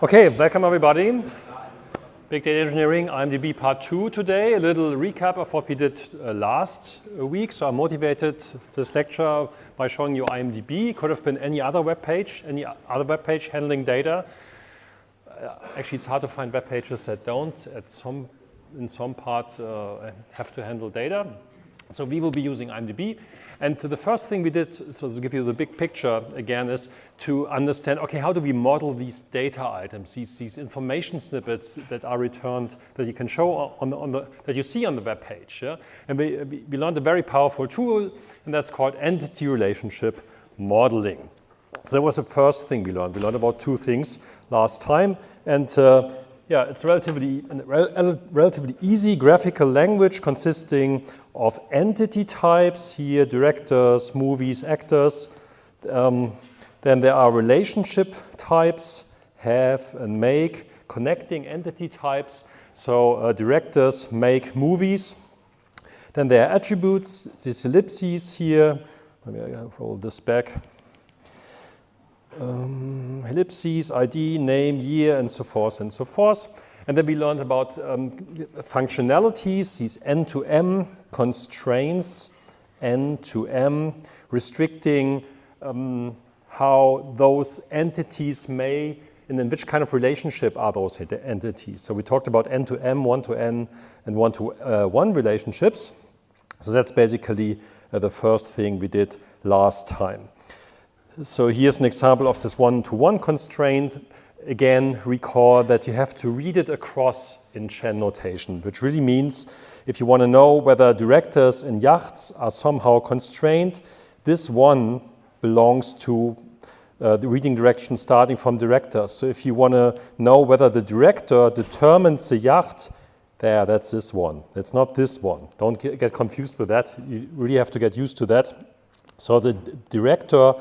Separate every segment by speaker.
Speaker 1: Okay, welcome everybody. Big Data Engineering, IMDb Part 2 today. A little recap of what we did last week. So I motivated this lecture by showing you IMDb. Could have been any other web page handling data. Actually, it's hard to find web pages that don't, in some part, have to handle data. So we will be using IMDb. And the first thing we did, so to give you the big picture again, is to understand, okay, how do we model these data items, these information snippets that are returned, that you can show that you see on the web page. Yeah? And we learned a very powerful tool, and that's called entity relationship modeling. So that was the first thing we learned. We learned about two things last time, and yeah, it's a relatively easy graphical language consisting of entity types, here directors, movies, actors. Then there are relationship types, have and make, connecting entity types. So directors make movies. Then there are attributes, these ellipses here. Maybe I roll this back. Ellipses, ID, name, year, and so forth and so forth. And then we learned about functionalities, these N2M constraints, N2M, restricting how those entities may, and in which kind of relationship are those entities. So we talked about N2M, 1-to-N, and 1-to-1 relationships. So that's basically the first thing we did last time. So here's an example of this 1-to-1 constraint. Again, recall that you have to read it across in Chen notation, which really means if you want to know whether directors in yachts are somehow constrained, this one belongs to the reading direction starting from directors. So if you want to know whether the director determines the yacht, that's this one. It's not this one. Don't get confused with that. You really have to get used to that. So the director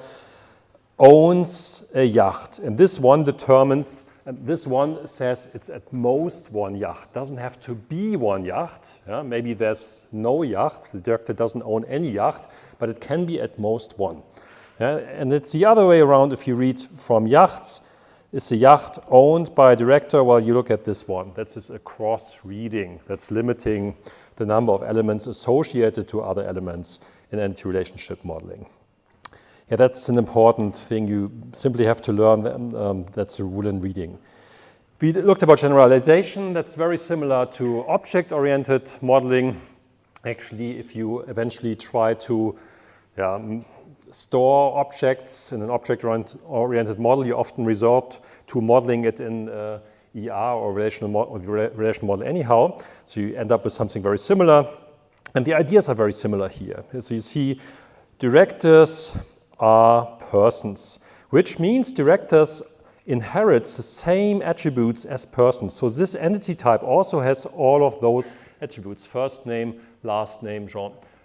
Speaker 1: owns a yacht, and this one determines, and this one says it's at most one yacht. Doesn't have to be one yacht. Yeah? Maybe there's no yacht. The director doesn't own any yacht, but it can be at most one. Yeah? And it's the other way around if you read from yachts. Is the yacht owned by a director? Well, you look at this one. That's just a cross reading. That's limiting the number of elements associated to other elements in entity relationship modeling. Yeah, that's an important thing you simply have to learn. That's a rule in reading. We looked about generalization. That's very similar to object-oriented modeling. Actually, if you eventually try to store objects in an object-oriented model, you often resort to modeling it in ER or relational model anyhow. So you end up with something very similar. And the ideas are very similar here. So you see directors are persons, which means directors inherits the same attributes as persons. So this entity type also has all of those attributes, first name, last name,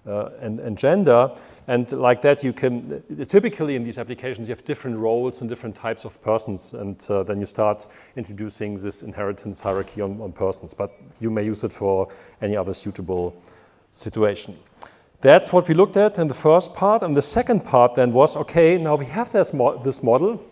Speaker 1: and gender. And like that you can, typically in these applications you have different roles and different types of persons, and then you start introducing this inheritance hierarchy on persons, but you may use it for any other suitable situation. That's what we looked at in the first part, and the second part then was, okay, now we have this model,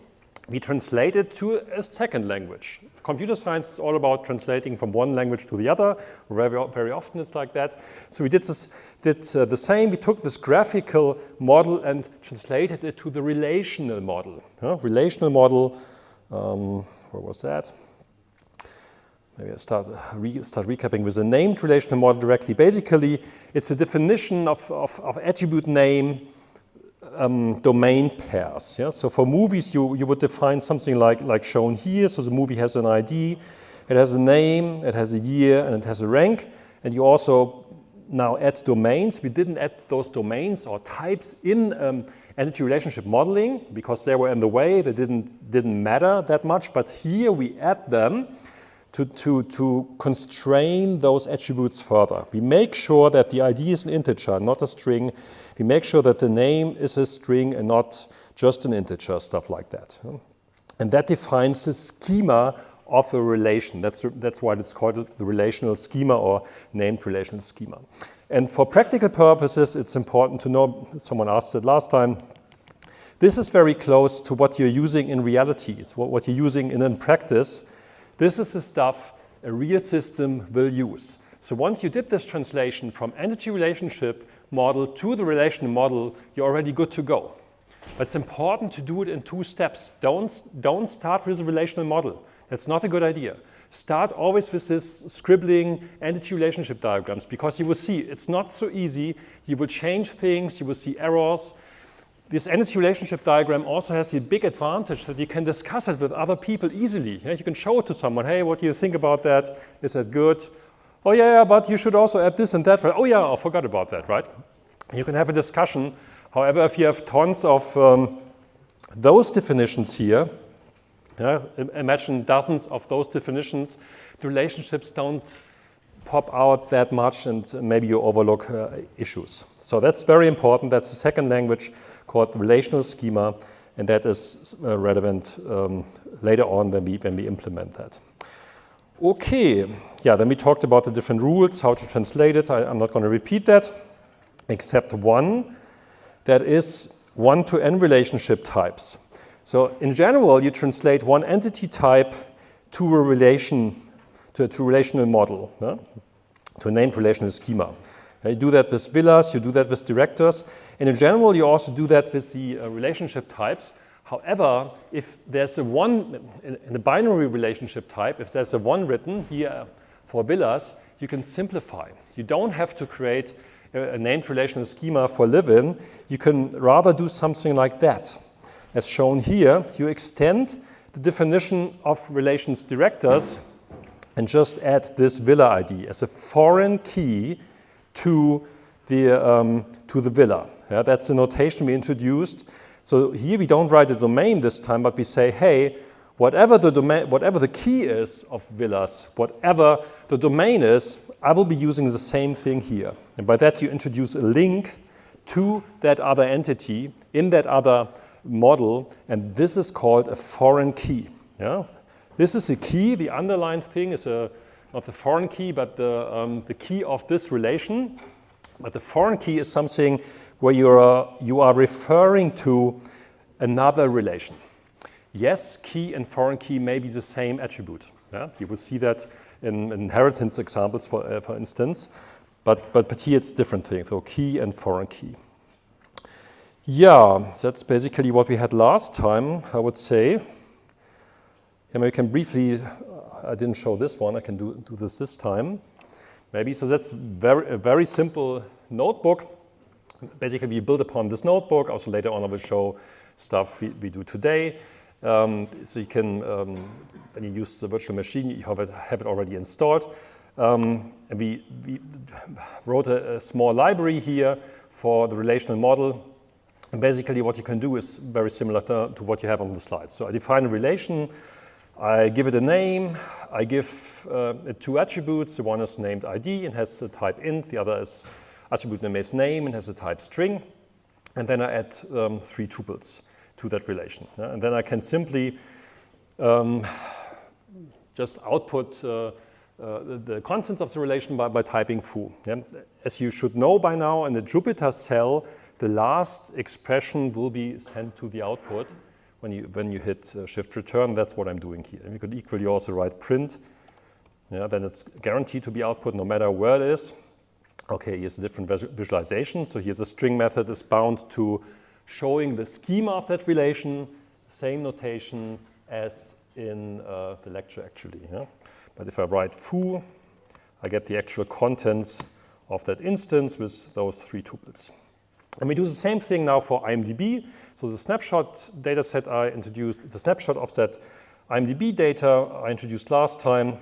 Speaker 1: we translate it to a second language. Computer science is all about translating from one language to the other. Very often it's like that. So we did the same. We took this graphical model and translated it to the relational model. Relational model, where was that? Maybe I start recapping with the named relational model directly. Basically, it's a definition of attribute name domain pairs. Yeah? So for movies, you would define something like shown here. So the movie has an ID, it has a name, it has a year, and it has a rank. And you also now add domains. We didn't add those domains or types in entity relationship modeling because they were in the way. They didn't matter that much. But here we add them to constrain those attributes further. We make sure that the ID is an integer, not a string. We make sure that the name is a string and not just an integer, stuff like that. And that defines the schema of a relation. That's why it's called the relational schema or named relational schema. And for practical purposes, it's important to know, someone asked it last time, this is very close to what you're using in reality. It's what you're using in practice. This is the stuff a real system will use. So once you did this translation from entity relationship model to the relational model, you're already good to go. But it's important to do it in 2 steps. Don't start with a relational model. That's not a good idea. Start always with this scribbling entity relationship diagrams, because you will see it's not so easy. You will change things, you will see errors. This entity relationship diagram also has the big advantage that you can discuss it with other people easily. Yeah, you can show it to someone. Hey, what do you think about that? Is that good? Oh yeah, but you should also add this and that. Oh yeah, I forgot about that, right? You can have a discussion. However, if you have tons of those definitions here, imagine dozens of those definitions, the relationships don't pop out that much, and maybe you overlook issues. So that's very important. That's the second language called relational schema, and that is relevant later on when we implement that. Okay, yeah, then we talked about the different rules, how to translate it. I'm not going to repeat that, except one, that is one-to-n relationship types. So in general, you translate one entity type to a relation, to a relational model, to a named relational schema. You do that with villas, you do that with directors, and in general, you also do that with the relationship types. However, if there's a one, in the binary relationship type, if there's a one written here for villas, you can simplify. You don't have to create a named relational schema for live-in. You can rather do something like that. As shown here, you extend the definition of relations directors and just add this villa ID as a foreign key to the villa. Yeah, that's the notation we introduced. So here we don't write a domain this time, but we say, hey, whatever the key is of villas, whatever the domain is, I will be using the same thing here. And by that, you introduce a link to that other entity in that other model, and this is called a foreign key. Yeah? This is a key. The underlined thing is not the foreign key, but the key of this relation. But the foreign key is something where you are referring to another relation. Yes, key and foreign key may be the same attribute. Yeah? You will see that in inheritance examples, for instance. But here it's different things, so key and foreign key. Yeah, that's basically what we had last time, I would say. And we can briefly, I didn't show this one, I can do this time. Maybe, so that's a very simple notebook. Basically, we build upon this notebook. Also later on, I will show stuff we do today. So you can, when you use the virtual machine, you have it already installed. And we wrote a small library here for the relational model. And basically, what you can do is very similar to what you have on the slide. So I define a relation. I give it a name. I give it 2 attributes. The one is named ID and has the type int. The other is attribute name is name and has a type string. And then I add 3 tuples to that relation. And then I can simply just output the contents of the relation by typing foo. Yeah? As you should know by now, in the Jupyter cell, the last expression will be sent to the output when you hit shift return. That's what I'm doing here. And you could equally also write print. Yeah, then it's guaranteed to be output no matter where it is. Okay, here's a different visualization. So here's a string method is bound to showing the schema of that relation, same notation as in the lecture actually. Yeah? But if I write foo, I get the actual contents of that instance with those 3 tuples. And we do the same thing now for IMDb. So the snapshot data set I introduced, the snapshot of that IMDb data I introduced last time.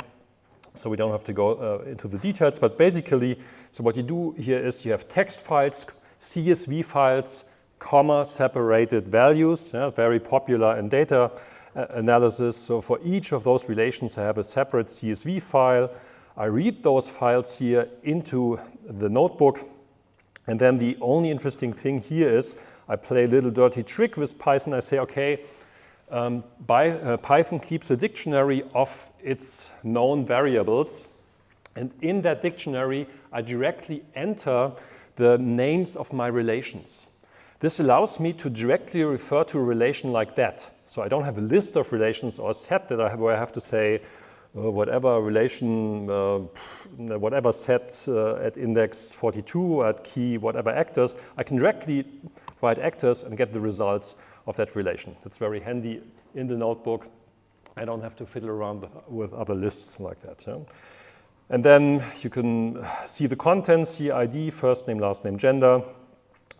Speaker 1: So we don't have to go into the details, but basically, so what you do here is you have text files, CSV files, comma separated values, yeah, very popular in data analysis. So for each of those relations, I have a separate CSV file. I read those files here into the notebook. And then the only interesting thing here is I play a little dirty trick with Python. I say, okay, Python keeps a dictionary of its known variables. And in that dictionary, I directly enter the names of my relations. This allows me to directly refer to a relation like that. So I don't have a list of relations or a set that where I have to say whatever relation, whatever set at index 42, at key, whatever actors. I can directly write actors and get the results of that relation. That's very handy in the notebook. I don't have to fiddle around with other lists like that. Yeah? And then you can see the contents, see ID, first name, last name, gender.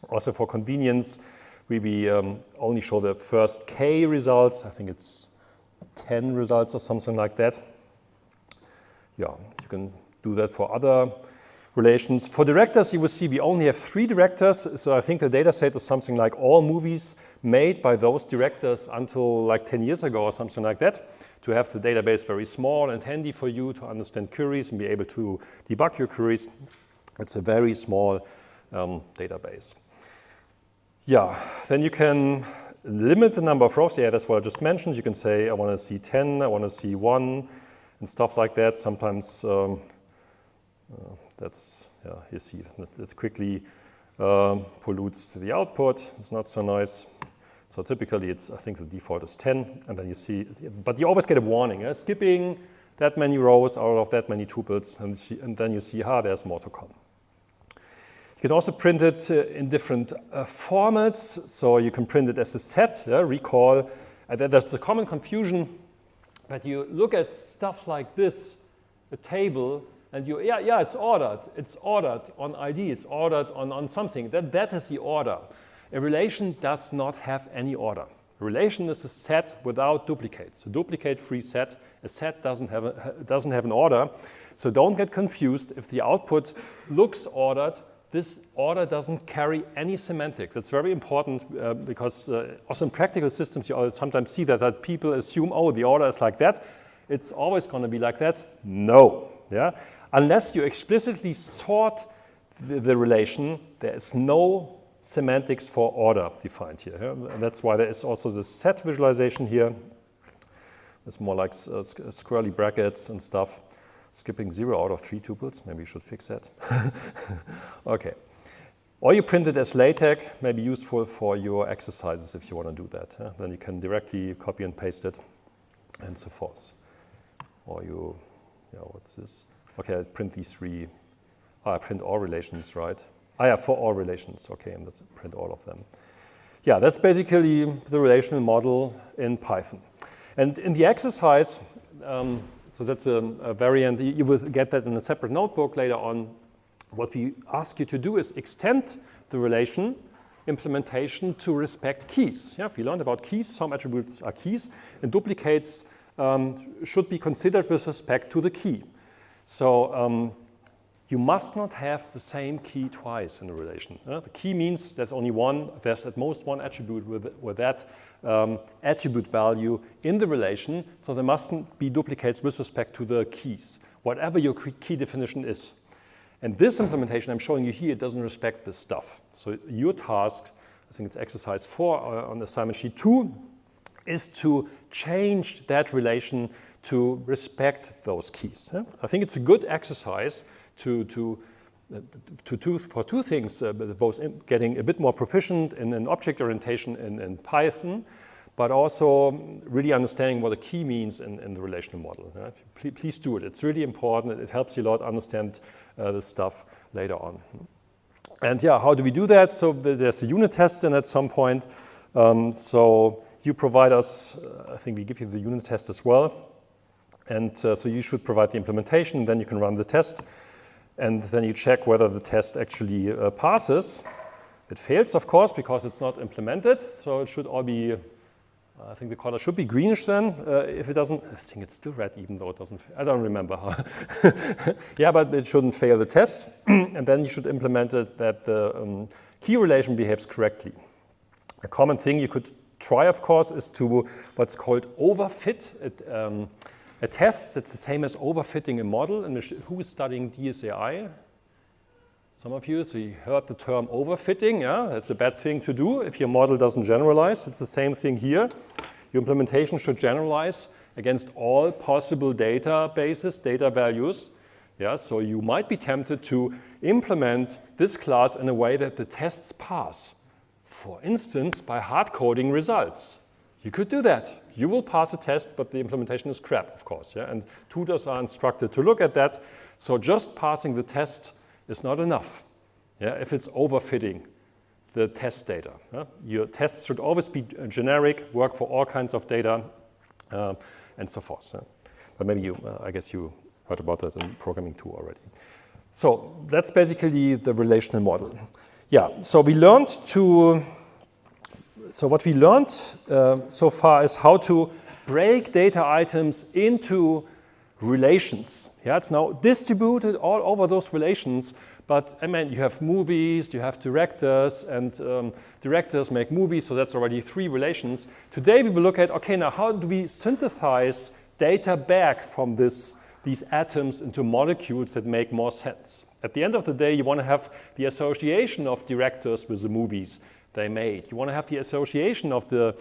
Speaker 1: Also for convenience, we only show the first K results. I think it's 10 results or something like that. Yeah, you can do that for other relations. For directors, you will see we only have 3 directors. So I think the data set is something like all movies made by those directors until like 10 years ago or something like that, to have the database very small and handy for you to understand queries and be able to debug your queries. It's a very small database. Yeah, then you can limit the number of rows. Yeah, that's what I just mentioned. You can say, I want to see 10, I want to see 1, and stuff like that. Sometimes that's, yeah, you see, it quickly pollutes the output. It's not so nice. So typically, I think the default is 10, and then you see, but you always get a warning, skipping that many rows out of that many tuples, and then you see, there's more to come. You can also print it in different formats. So you can print it as a set, recall. That's a common confusion, that you look at stuff like this, a table, and you, it's ordered. It's ordered on ID. It's ordered on something. That is the order. A relation does not have any order. A relation is a set without duplicates. A duplicate-free set. A set doesn't have an order. So don't get confused. If the output looks ordered, this order doesn't carry any semantics. That's very important because also in practical systems, you sometimes see that people assume, oh, the order is like that. It's always going to be like that. No. Yeah? Unless you explicitly sort the relation, there is no semantics for order defined here. Yeah? And that's why there is also this set visualization here. It's more like squirrely brackets and stuff. Skipping 0 out of 3 tuples, maybe you should fix that. Okay. Or you print it as LaTeX, maybe useful for your exercises if you want to do that. Yeah? Then you can directly copy and paste it and so forth. Or you, what's this? Okay, I print these 3. I print all relations, right? For all relations, okay, and let's print all of them. Yeah, that's basically the relational model in Python. And in the exercise, so that's a variant. You will get that in a separate notebook later on. What we ask you to do is extend the relation implementation to respect keys. Yeah, if we learned about keys, some attributes are keys, and duplicates should be considered with respect to the key. So you must not have the same key twice in a relation. The key means there's only one, there's at most one attribute with that attribute value in the relation, so there mustn't be duplicates with respect to the keys, whatever your key definition is. And this implementation I'm showing you here doesn't respect this stuff. So your task, I think it's exercise 4 on assignment sheet 2, is to change that relation to respect those keys. I think it's a good exercise for two things, both getting a bit more proficient in an object orientation in Python, but also really understanding what a key means in the relational model. Please do it. It's really important. It helps you a lot understand this stuff later on. And yeah, how do we do that? So there's a unit test in at some point. So you provide us, I think we give you the unit test as well. And so you should provide the implementation, then you can run the test. And then you check whether the test actually passes. It fails, of course, because it's not implemented. So it should all be, I think the color should be greenish then. If it doesn't, I think it's still red even though it doesn't, I don't remember how. Yeah, but it shouldn't fail the test. And then you should implement it that the key relation behaves correctly. A common thing you could try, of course, is to what's called overfit. A test, it's the same as overfitting a model. And who is studying DSAI? Some of you, so you heard the term overfitting. Yeah, that's a bad thing to do if your model doesn't generalize. It's the same thing here. Your implementation should generalize against all possible databases, data values. Yeah, so you might be tempted to implement this class in a way that the tests pass For instance, by hard coding results. You could do that. You will pass a test, but the implementation is crap, of course. Yeah? And tutors are instructed to look at that. So just passing the test is not enough, yeah? If it's overfitting the test data. Yeah? Your tests should always be generic, work for all kinds of data, and so forth. Yeah? But maybe you, I guess you heard about that in programming too already. So that's basically the relational model. Yeah, so we learned to, so what we learned so far is how to break data items into relations. Yeah, it's now distributed all over those relations, but I mean, you have movies, you have directors, and directors make movies, so that's already 3 relations. Today we will look at, okay, now how do we synthesize data back from these atoms into molecules that make more sense? At the end of the day, you want to have the association of directors with the movies they made. You want to have the association of the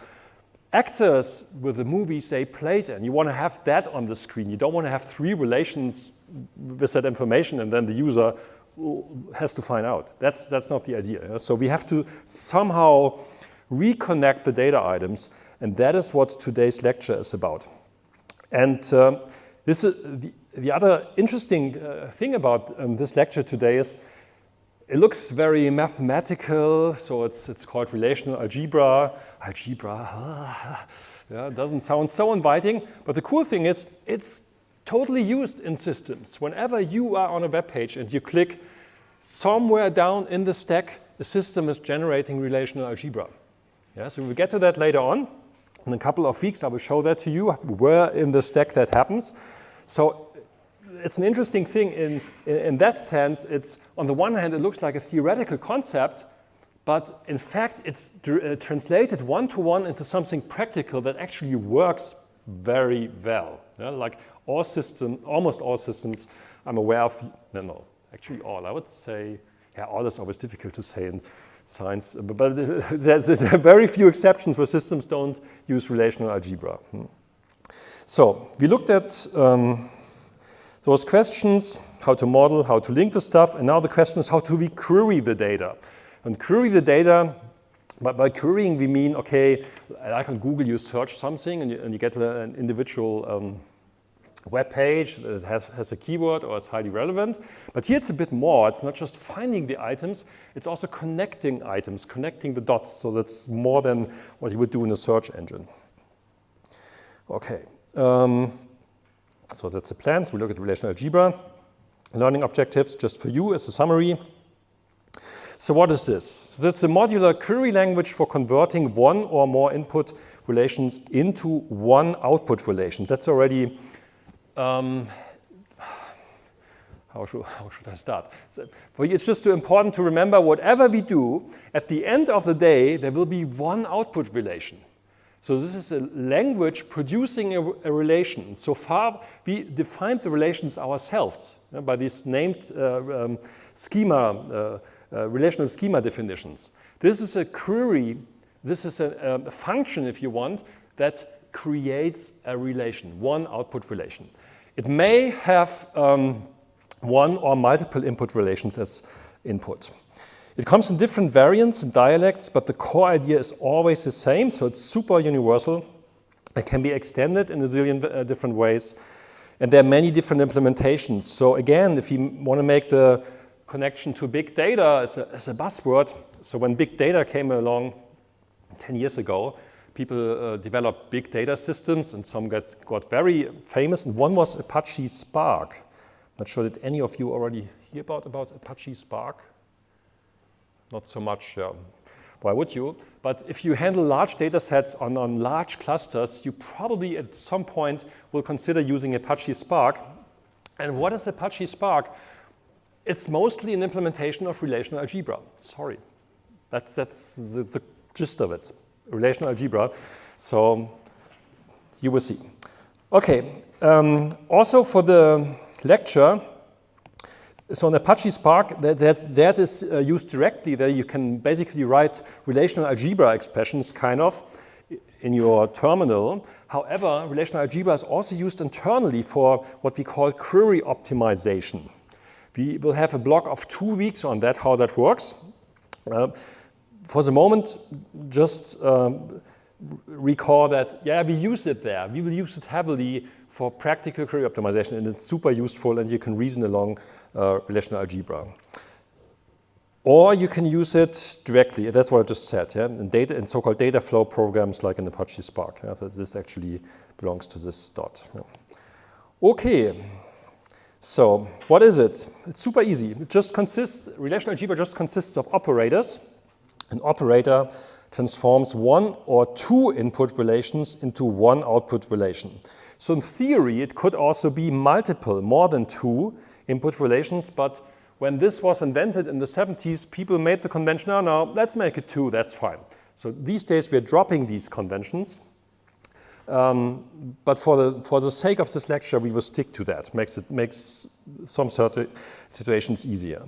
Speaker 1: actors with the movies they played in. You want to have that on the screen. You don't want to have 3 relations with that information and then the user has to find out. That's not the idea. So we have to somehow reconnect the data items, and that is what today's lecture is about. And this is the other interesting thing about this lecture today is it looks very mathematical, so it's called relational algebra. Yeah, doesn't sound so inviting, but the cool thing is it's totally used in systems. Whenever you are on a web page and you click somewhere down in the stack, the system is generating relational algebra. Yeah, so we'll get to that later on. In a couple of weeks, I will show that to you, where in the stack that happens. So it's an interesting thing in that sense. It's, on the one hand, it looks like a theoretical concept, but in fact, it's translated one-to-one into something practical that actually works very well. Yeah, like all systems, almost all systems I'm aware of, no, actually all, I would say, yeah, all is always difficult to say in science, but there's very few exceptions where systems don't use relational algebra. So we looked at those questions, how to model, how to link the stuff, and now the question is how do we query the data? And query the data, but by querying we mean, okay, like on Google you search something and you get an individual web page that has a keyword or is highly relevant. But here it's a bit more. It's not just finding the items, it's also connecting items, connecting the dots. So that's more than what you would do in a search engine. Okay. So that's the plan. So we look at relational algebra. Learning objectives, just for you as a summary. So what is this? So that's the modular query language for converting one or more input relations into one output relations. That's already, how should I start? So it's just too important to remember whatever we do, at the end of the day, there will be one output relation. So this is a language producing a relation. So far, we defined the relations ourselves by these named schema, relational schema definitions. This is a query, this is a function, if you want, that creates a relation, one output relation. It may have one or multiple input relations as input. It comes in different variants and dialects, but the core idea is always the same, so it's super universal. It can be extended in a zillion different ways, and there are many different implementations. So again, if you want to make the connection to big data as a buzzword, so when big data came along 10 years ago, people developed big data systems, and some got very famous, and one was Apache Spark. Not sure, did any of you already hear about Apache Spark? Not so much, why would you? But if you handle large data sets on large clusters, you probably at some point will consider using Apache Spark. And what is Apache Spark? It's mostly an implementation of relational algebra. Sorry, that's the gist of it, relational algebra. So you will see. Okay, also for the lecture, so in Apache Spark, that is used directly. There you can basically write relational algebra expressions, kind of, in your terminal. However, relational algebra is also used internally for what we call query optimization. We will have a block of 2 weeks on that, how that works. for the moment, just recall that, yeah, we use it there. We will use it heavily for practical query optimization, and it's super useful, and you can reason along relational algebra. Or you can use it directly. That's what I just said, yeah? In so-called data flow programs like in Apache Spark. Yeah? So this actually belongs to this dot. Yeah. Okay, so what is it? It's super easy. It just consists, relational algebra just consists of operators. An operator transforms one or two input relations into one output relation. So in theory, it could also be multiple, more than two input relations, but when this was invented in the 70s, people made the convention, oh no, let's make it two, that's fine. So these days we're dropping these conventions, but for the sake of this lecture, we will stick to that. Makes some certain situations easier.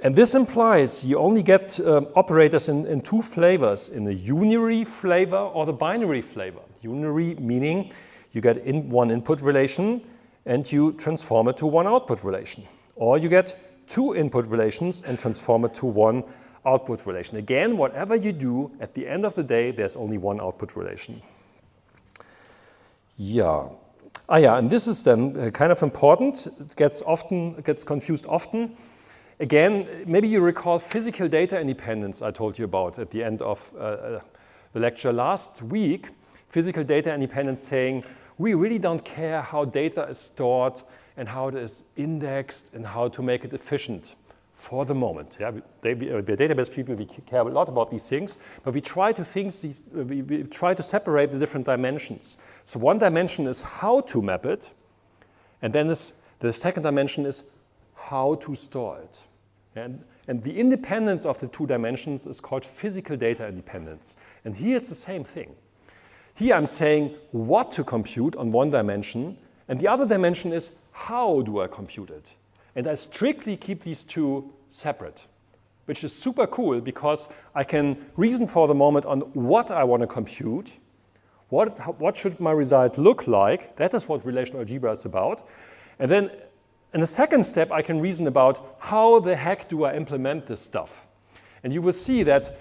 Speaker 1: And this implies you only get operators in two flavors, in the unary flavor or the binary flavor. Unary meaning you get one input relation and you transform it to one output relation. Or you get two input relations and transform it to one output relation. Again, whatever you do, at the end of the day, there's only one output relation. Yeah. And this is then kind of important. It gets confused often. Again, maybe you recall physical data independence I told you about at the end of the lecture last week. Physical data independence saying, we really don't care how data is stored and how it is indexed and how to make it efficient for the moment. Yeah, we're database people, we care a lot about these things, but we try to separate the different dimensions. So one dimension is how to map it, and then the second dimension is how to store it. And the independence of the two dimensions is called physical data independence. And here it's the same thing. Here I'm saying what to compute on one dimension, and the other dimension is how do I compute it? And I strictly keep these two separate, which is super cool because I can reason for the moment on what I want to compute, what should my result look like. That is what relational algebra is about. And then in the second step, I can reason about how the heck do I implement this stuff. And you will see that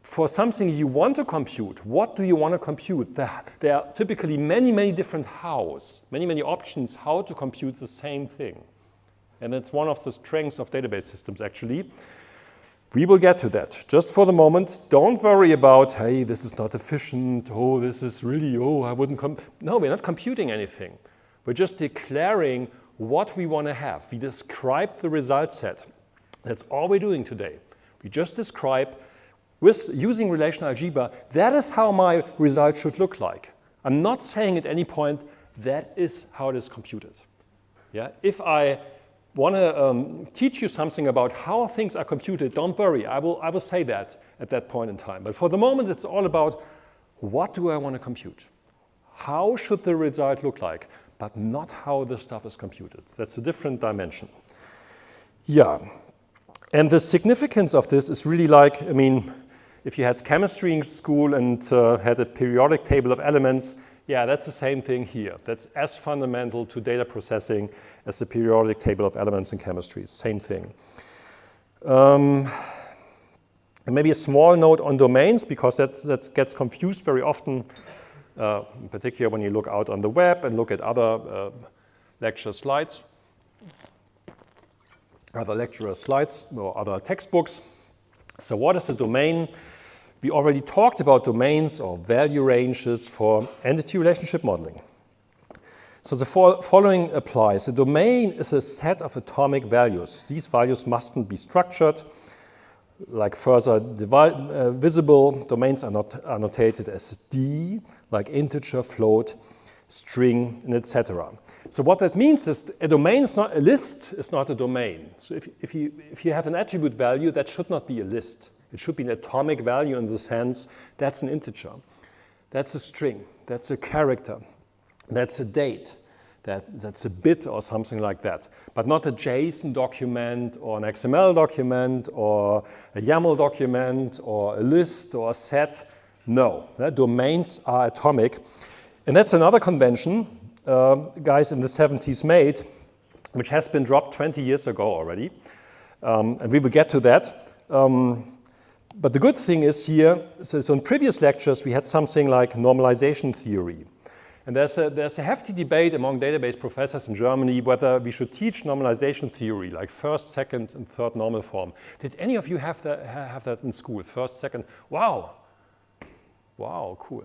Speaker 1: for something you want to compute, what do you want to compute? There are typically many, many different hows, many options how to compute the same thing. And it's one of the strengths of database systems, actually. We will get to that. Just for the moment, don't worry about, hey, this is not efficient, oh, this is really, I wouldn't No, we're not computing anything. We're just declaring what we want to have. We describe the result set. That's all we're doing today. We just describe, with using relational algebra, that is how my result should look like. I'm not saying at any point, that is how it is computed. Yeah? If I want to teach you something about how things are computed, don't worry, I will say that at that point in time. But for the moment, it's all about what do I want to compute? How should the result look like? But not how the stuff is computed. That's a different dimension. Yeah, and the significance of this is really like, I mean, if you had chemistry in school and had a periodic table of elements, yeah, that's the same thing here. That's as fundamental to data processing as the periodic table of elements in chemistry. Same thing. And maybe a small note on domains, because that gets confused very often, in particular when you look out on the web and look at other lecture slides, other lecturer slides or other textbooks. So what is a domain? We already talked about domains or value ranges for entity relationship modeling. So the following applies. A domain is a set of atomic values. These values mustn't be structured, like further visible. Domains are not annotated as D, like integer, float, string, and etc. So what that means is a domain is not a list, it's not a domain. So if you have an attribute value, that should not be a list. It should be an atomic value in the sense that's an integer. That's a string, that's a character, that's a date, that's a bit or something like that. But not a JSON document or an XML document or a YAML document or a list or a set. No, domains are atomic. And that's another convention guys in the 70s made, which has been dropped 20 years ago already. And we will get to that. But the good thing is here, so in previous lectures we had something like normalization theory. And there's a hefty debate among database professors in Germany whether we should teach normalization theory, like first, second, and third normal form. Did any of you have that in school? First, second? Wow. Wow, cool.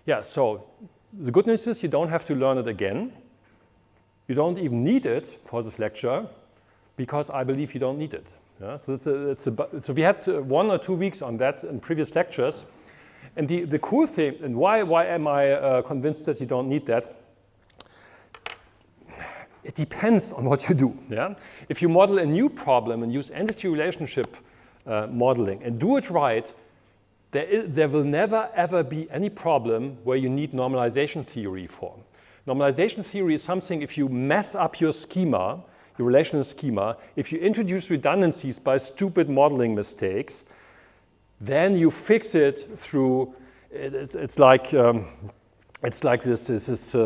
Speaker 1: Yeah, so the good news is you don't have to learn it again. You don't even need it for this lecture because I believe you don't need it. Yeah? So we had 1 or 2 weeks on that in previous lectures. And the cool thing, and why am I convinced that you don't need that? It depends on what you do. Yeah? If you model a new problem and use entity relationship modeling and do it right, there will never ever be any problem where you need normalization theory for. Normalization theory is something if you mess up your schema, your relational schema, if you introduce redundancies by stupid modeling mistakes, then you fix it through, it's like this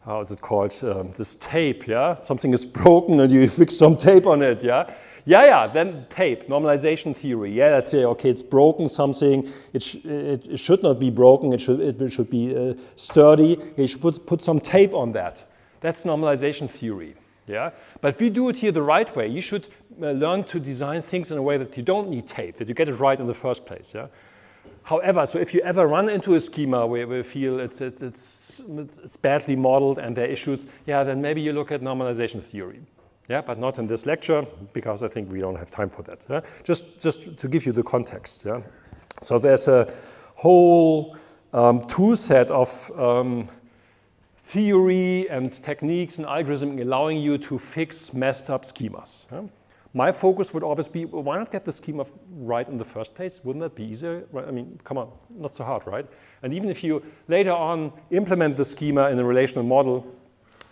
Speaker 1: how is it called, this tape, yeah? Something is broken and you fix some tape on it, yeah? Yeah, then tape, normalization theory. Yeah, let's say, okay, it's broken something, it should not be broken, it should be sturdy, you should put some tape on that. That's normalization theory, yeah? But if we do it here the right way, you should learn to design things in a way that you don't need tape, that you get it right in the first place, yeah? However, so if you ever run into a schema where you feel it's badly modeled and there are issues, yeah, then maybe you look at normalization theory. Yeah, but not in this lecture, because I think we don't have time for that. Yeah? Just to give you the context. Yeah? So there's a whole tool set of theory and techniques and algorithms allowing you to fix messed up schemas. Yeah? My focus would always be, well, why not get the schema right in the first place? Wouldn't that be easier? I mean, come on, not so hard, right? And even if you later on implement the schema in a relational model,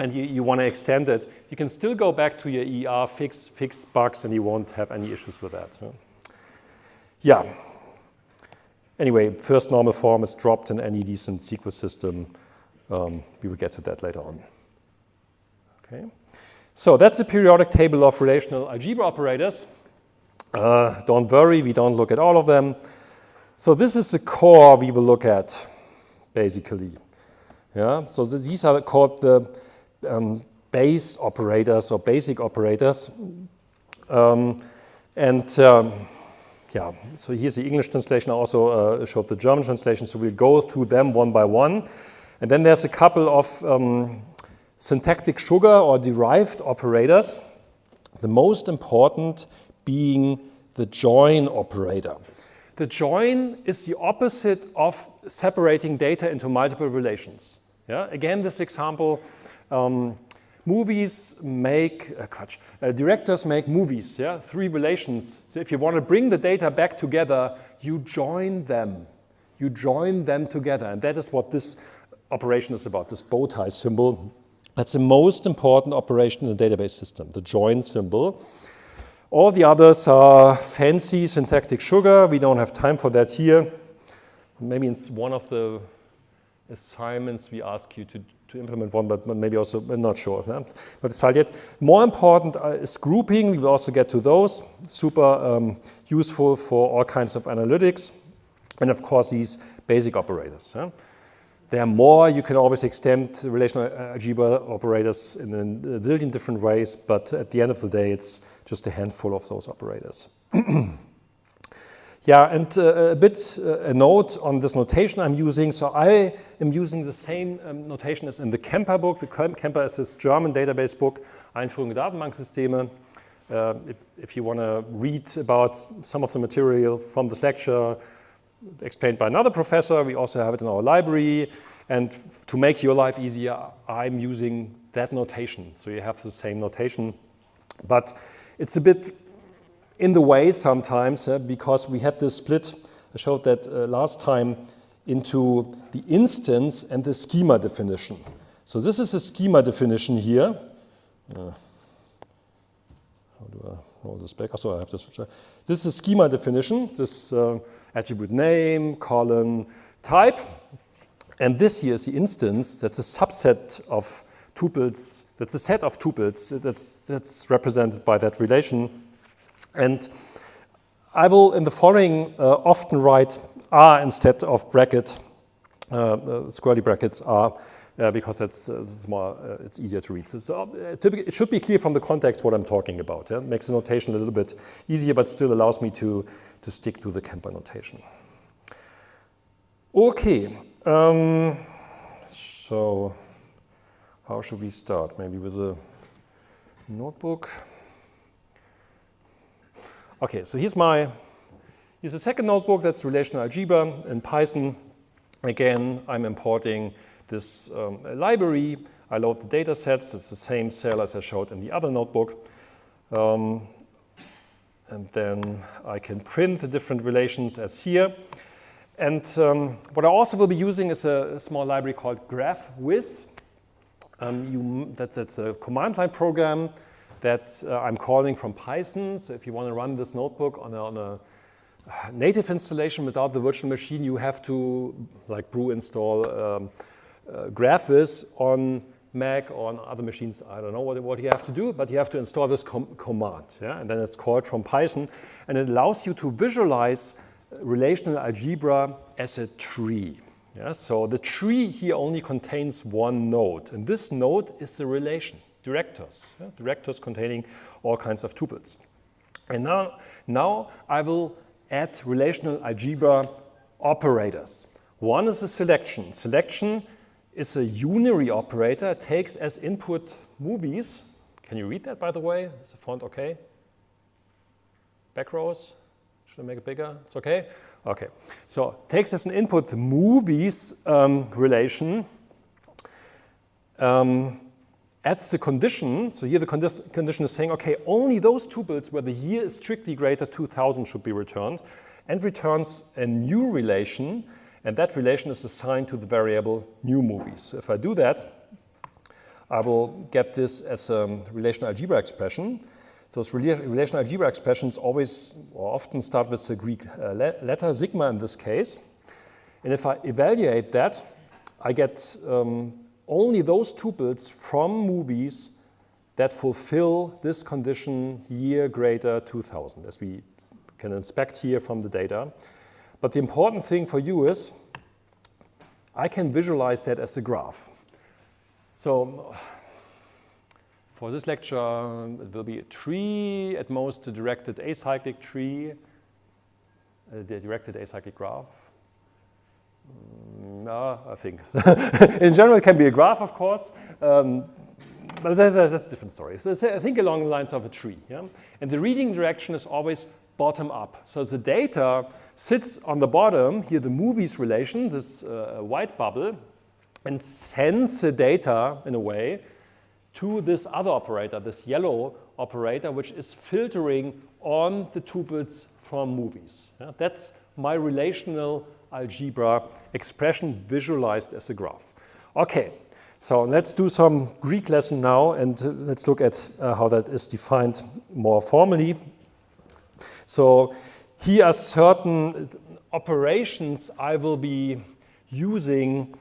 Speaker 1: and you want to extend it, you can still go back to your ER, fix bugs, and you won't have any issues with that. Yeah. Anyway, first normal form is dropped in any decent SQL system. We will get to that later on. Okay. So that's the periodic table of relational algebra operators. Don't worry, we don't look at all of them. So this is the core we will look at, basically. Yeah. So these are called the base operators or basic operators. Yeah, so here's the English translation. I also showed the German translation, so we'll go through them one by one. And then there's a couple of syntactic sugar or derived operators, the most important being the join operator. The join is the opposite of separating data into multiple relations. Yeah? Again, this example, directors make movies, yeah? 3 relations. So if you want to bring the data back together, you join them. You join them together. And that is what this operation is about, this bow tie symbol. That's the most important operation in the database system, the join symbol. All the others are fancy syntactic sugar. We don't have time for that here. Maybe it's one of the assignments we ask you to implement one, but maybe also, I'm not sure. Yeah? Not decided yet. More important is grouping. We will also get to those. Super useful for all kinds of analytics. And of course, these basic operators. Yeah? There are more. You can always extend relational algebra operators in a zillion different ways, but at the end of the day, it's just a handful of those operators. Yeah, and a note on this notation I'm using. So I am using the same notation as in the Kemper book. The Kemper is this German database book, Einführung in Datenbanksysteme. If you want to read about some of the material from this lecture explained by another professor, we also have it in our library. And to make your life easier, I'm using that notation. So you have the same notation. But it's a bit in the way sometimes because we had this split, I showed that last time, into the instance and the schema definition. So this is a schema definition here. How do I roll this back? So I have this. This is a schema definition, this attribute name, column, type. And this here is the instance. That's a subset of tuples. That's a set of tuples that's represented by that relation. And I will, in the following, often write R instead of bracket, squarely brackets R, because it's easier to read. So typically, it should be clear from the context what I'm talking about. Yeah? It makes the notation a little bit easier, but still allows me to stick to the Kemper notation. Okay, so how should we start? Maybe with a notebook. Okay, so here's a second notebook. That's Relational Algebra in Python. Again, I'm importing this library. I load the data sets. It's the same cell as I showed in the other notebook. And then I can print the different relations as here. And what I also will be using is a small library called GraphWiz. That's a command line program that I'm calling from Python. So if you want to run this notebook on a native installation without the virtual machine, you have to brew install GraphWiz on Mac or on other machines. I don't know what you have to do, but you have to install this command. Yeah? And then it's called from Python. And it allows you to visualize relational algebra as a tree. Yeah? So the tree here only contains one node. And this node is the relation, directors. Yeah? Directors containing all kinds of tuples. And now I will add relational algebra operators. One is a selection. Selection is a unary operator. It takes as input movies. Can you read that, by the way? Is the font okay? Back rows? Should I make it bigger? It's okay? Okay. So takes as an input the movies relation, adds the condition. So here the condition is saying, okay, only those tuples where the year is strictly greater 2000 should be returned, and returns a new relation, and that relation is assigned to the variable new movies. So if I do that, I will get this as a relational algebra expression. So relational algebra expressions always or often start with the Greek letter sigma in this case. And if I evaluate that, I get only those tuples from movies that fulfill this condition year greater 2000, as we can inspect here from the data. But the important thing for you is I can visualize that as a graph. So for this lecture, it will be a tree, at most a directed acyclic tree, the directed acyclic graph. No, I think. In general, it can be a graph, of course, but that's a different story. So I think along the lines of a tree. Yeah? And the reading direction is always bottom up. So the data sits on the bottom, here the movies relation, this white bubble, and sends the data, in a way, to this other operator, this yellow operator, which is filtering on the tuples from movies. Yeah? That's my relational algebra expression visualized as a graph. Okay, so let's do some Greek lesson now, and let's look at how that is defined more formally. So here are certain operations I will be using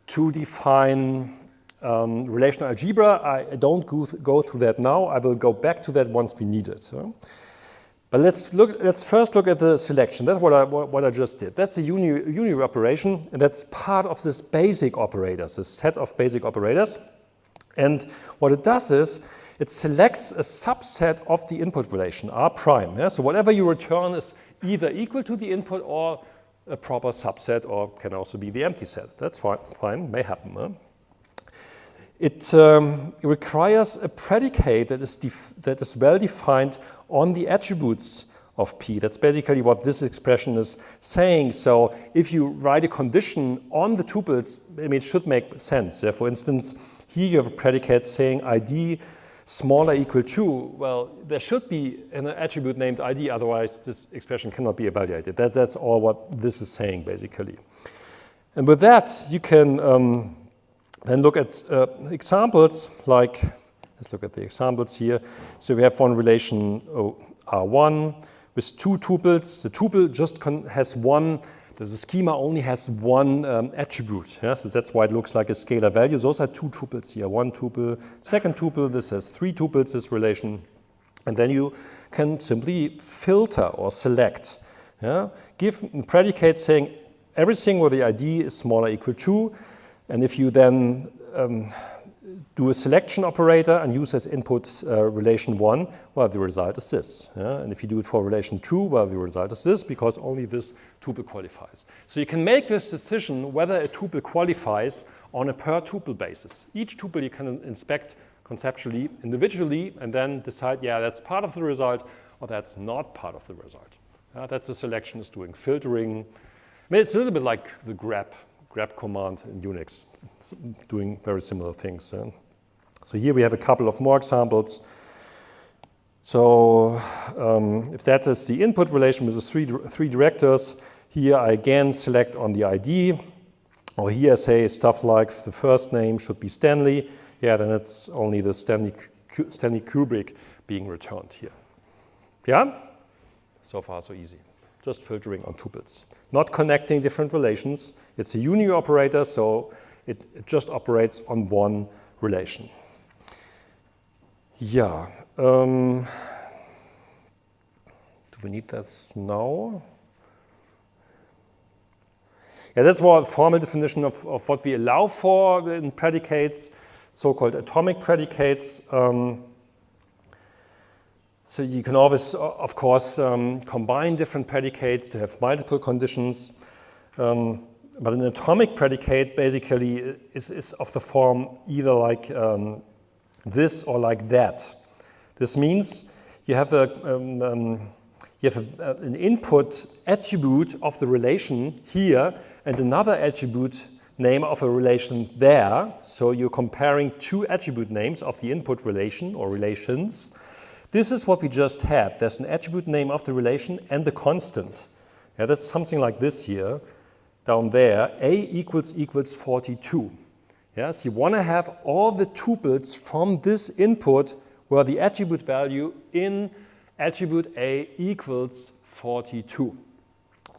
Speaker 1: to define relational algebra. I don't go through that now. I will go back to that once we need it. So. But let's first look at the selection. That's what I just did. That's a unary operation, and that's part of this basic operators, this set of basic operators. And what it does is it selects a subset of the input relation, R prime. Yeah? So whatever you return is either equal to the input or a proper subset, or can also be the empty set. That's fine, may happen. Huh? It requires a predicate that is well defined on the attributes of P. That's basically what this expression is saying. So if you write a condition on the tuples, I mean, it should make sense. Yeah? For instance, here you have a predicate saying ID smaller equal 2. Well, there should be an attribute named ID, otherwise this expression cannot be evaluated. That's all what this is saying, basically. And with that, you can then look at examples, like, let's look at the examples here. So we have one relation R1 with two tuples. The tuple just has one, the schema only has one attribute. Yeah? So that's why it looks like a scalar value. Those are two tuples here. One tuple, second tuple, this has three tuples, this relation. And then you can simply filter or select. Yeah? Give predicate saying everything where the ID is smaller or equal to, and if you then do a selection operator and use as input relation 1, well, the result is this. Yeah? And if you do it for relation 2, well, the result is this, because only this tuple qualifies. So you can make this decision whether a tuple qualifies on a per tuple basis. Each tuple you can inspect conceptually, individually, and then decide, yeah, that's part of the result, or that's not part of the result. That's the selection is doing. Filtering, I mean, it's a little bit like the grep command in Unix. It's doing very similar things. So here we have a couple of more examples. So if that is the input relation with the three directors, here I again select on the ID, or here I say stuff like the first name should be Stanley. Yeah, then it's only the Stanley Kubrick being returned here. Yeah? So far, so easy. Just filtering on tuples. Not connecting different relations. It's a uni operator, so it just operates on one relation. Yeah. Do we need that now? Yeah, that's more a formal definition of what we allow for in predicates, so-called atomic predicates. So you can always, of course, combine different predicates to have multiple conditions. But an atomic predicate basically is of the form either like this or like that. This means you have an input attribute of the relation here and another attribute name of a relation there. So you're comparing two attribute names of the input relation or relations. This is what we just had. There's an attribute name of the relation and the constant. Yeah, that's something like this here, down there, A equals 42. Yes, you want to have all the tuples from this input where the attribute value in attribute A equals 42.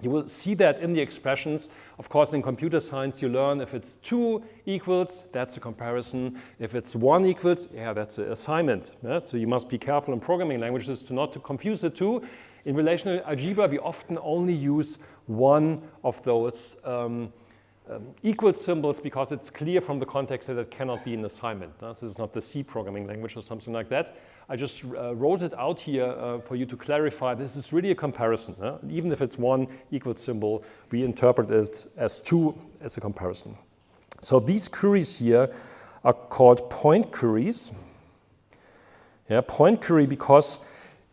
Speaker 1: You will see that in the expressions. Of course, in computer science, you learn if it's 2 equals, that's a comparison. If it's 1 equals, yeah, that's an assignment. Yeah? So you must be careful in programming languages not to confuse the two. In relational algebra, we often only use one of those equal symbols because it's clear from the context that it cannot be an assignment. This is not the C programming language or something like that. I just wrote it out here for you to clarify this is really a comparison. Even if it's one equal symbol, we interpret it as two as a comparison. So these queries here are called point queries. Yeah, point query because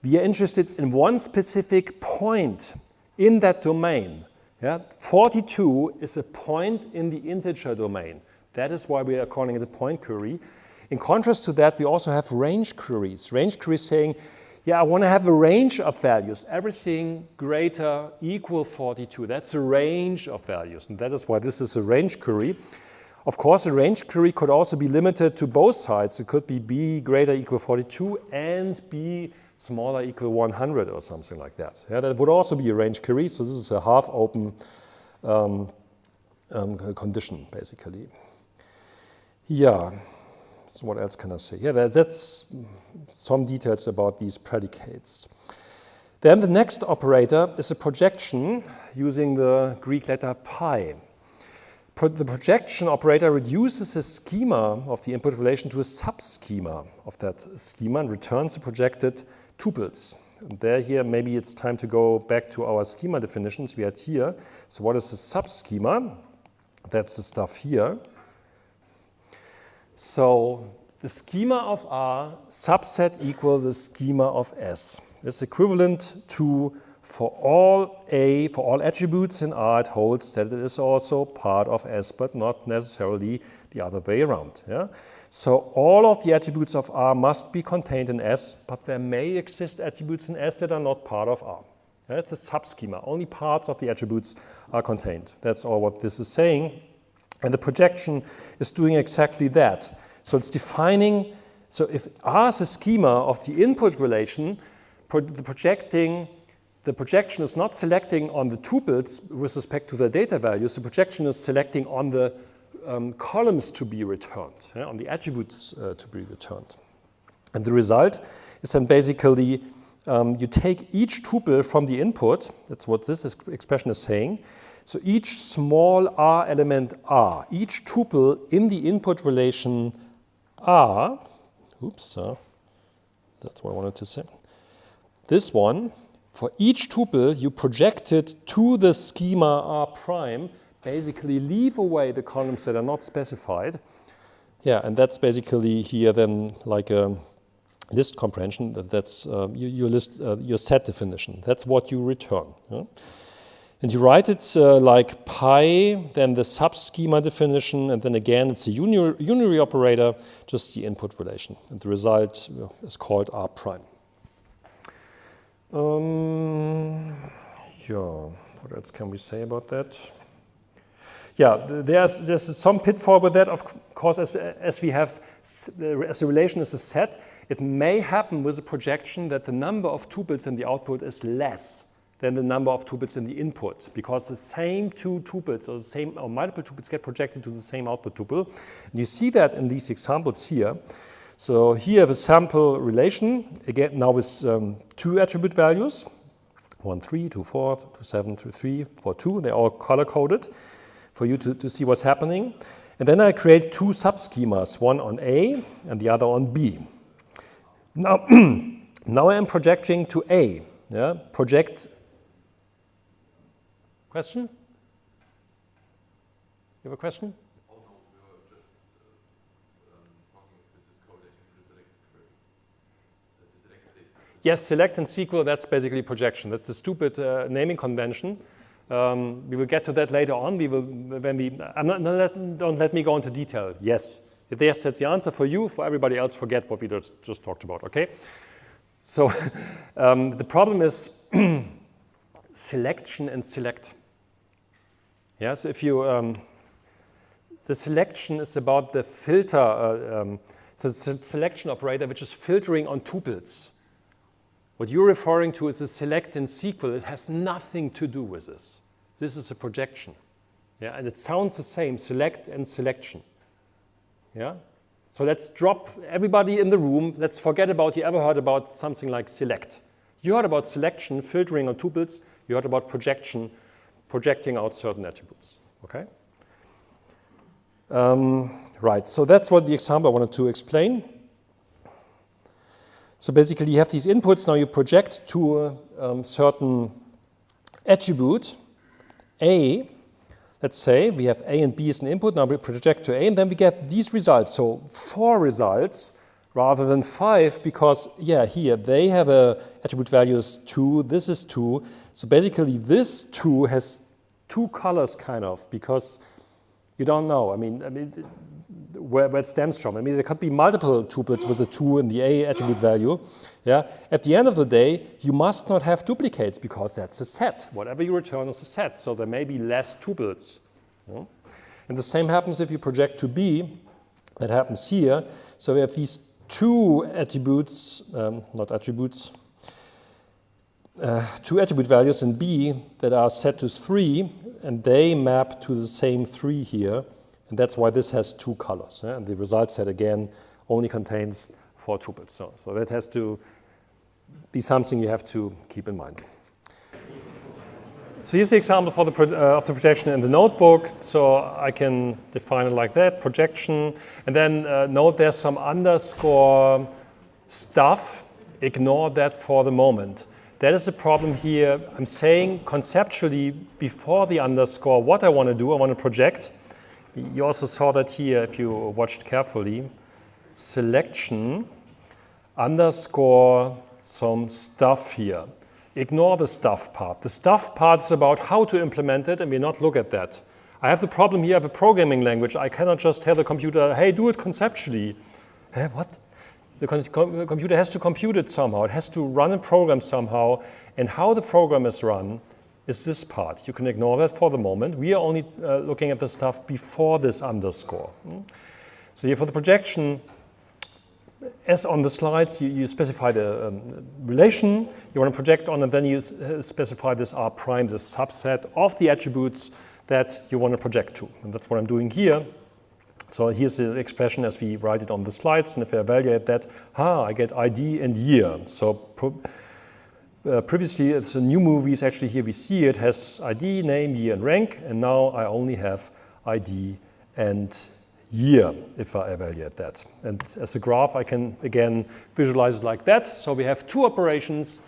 Speaker 1: we are interested in one specific point in that domain. Yeah? 42 is a point in the integer domain. That is why we are calling it a point query. In contrast to that, we also have range queries. Range queries saying, yeah, I want to have a range of values. Everything greater equal 42. That's a range of values. And that is why this is a range query. Of course, a range query could also be limited to both sides. It could be B greater equal 42 and B smaller equal 100 or something like that. Yeah, that would also be a range query. So this is a half-open condition, basically. Yeah. So what else can I say? Yeah, that's some details about these predicates. Then the next operator is a projection using the Greek letter pi. The projection operator reduces the schema of the input relation to a subschema of that schema and returns the projected tuples. And there here, maybe it's time to go back to our schema definitions we had here. So what is the subschema? That's the stuff here. So the schema of R subset equal the schema of S. It's equivalent to for all attributes in R, it holds that it is also part of S, but not necessarily the other way around. Yeah? So all of the attributes of R must be contained in S, but there may exist attributes in S that are not part of R. Yeah? It's a subschema. Only parts of the attributes are contained. That's all what this is saying. And the projection is doing exactly that. So it's defining, so if R is a schema of the input relation, the projection is not selecting on the tuples with respect to their data values. The projection is selecting on the columns to be returned, yeah, on the attributes to be returned. And the result is then basically you take each tuple from the input. That's what this expression is saying. So each small r element r, each tuple in the input relation r, oops, that's what I wanted to say. This one, for each tuple, you project it to the schema R prime, basically leave away the columns that are not specified. Yeah, and that's basically here then like a list comprehension. That's your set definition. That's what you return. Yeah? And you write it like pi, then the subschema definition, and then again it's a unary operator, just the input relation. And the result is called R prime. Yeah, what else can we say about that? Yeah, there's some pitfall with that, of course, as the relation is a set, it may happen with a projection that the number of tuples in the output is less than the number of tuples in the input, because the same two tuples or multiple tuples get projected to the same output tuple. And you see that in these examples here. So here you have a sample relation, again now with two attribute values, 1, 3, 2, 4, 2, 7, 2, 3, 4, 2. They're all color-coded for you to see what's happening. And then I create two subschemas, one on A and the other on B. Now, now I am projecting to A. Yeah? Project. Question? You have a question?
Speaker 2: Oh no, we were just talking if this is correlating to the select query. The select state.
Speaker 1: Yes, select and SQL, that's basically projection. That's the stupid naming convention. We will get to that later on. Don't let me go into detail. Yes, yes, that's the answer for you. For everybody else, forget what we just talked about. Okay. So the problem is selection and select. Yes, if you the selection is about the filter. So it's a selection operator which is filtering on tuples. What you're referring to is a select in SQL. It has nothing to do with this. This is a projection. Yeah, and it sounds the same, select and selection. Yeah? So let's drop everybody in the room. Let's forget about you ever heard about something like select. You heard about selection, filtering on tuples. You heard about projection, projecting out certain attributes. Okay? Right, so that's what the example I wanted to explain. So basically you have these inputs, now you project to a certain attribute, A. Let's say we have A and B as an input, now we project to A, and then we get these results. So 4 results rather than 5, because yeah, here they have a attribute value is 2, this is 2. So basically this 2 has 2 colors kind of, because you don't know. I mean where it stems from. I mean, there could be multiple tuples with a 2 in the A attribute value. Yeah. At the end of the day, you must not have duplicates because that's a set. Whatever you return is a set. So there may be less tuples. Yeah. And the same happens if you project to B. That happens here. So we have these 2 attributes, not attributes, 2 attribute values in B that are set to 3, and they map to the same 3 here. And that's why this has 2 colors. And the result set, again, only contains 4 tuples. So that has to be something you have to keep in mind. So here's the example for of the projection in the notebook. So I can define it like that, projection. And then note there's some underscore stuff. Ignore that for the moment. That is the problem here. I'm saying conceptually before the underscore what I want to do. I want to project. You also saw that here if you watched carefully. Selection underscore some stuff here. Ignore the stuff part. The stuff part is about how to implement it, and we not look at that. I have the problem here, I have a programming language. I cannot just tell the computer, hey, do it conceptually. Hey, what? The computer has to compute it somehow. It has to run a program somehow, and how the program is run is this part. You can ignore that for the moment. We are only looking at the stuff before this underscore. So here for the projection, as on the slides, you specify the relation you want to project on, and then you specify this R prime, this subset of the attributes that you want to project to. And that's what I'm doing here. So here's the expression as we write it on the slides, and if I evaluate that, I get ID and year. So previously it's a new movies, actually here we see it has ID, name, year, and rank, and now I only have ID and year if I evaluate that. And as a graph I can again visualize it like that. So we have two operations,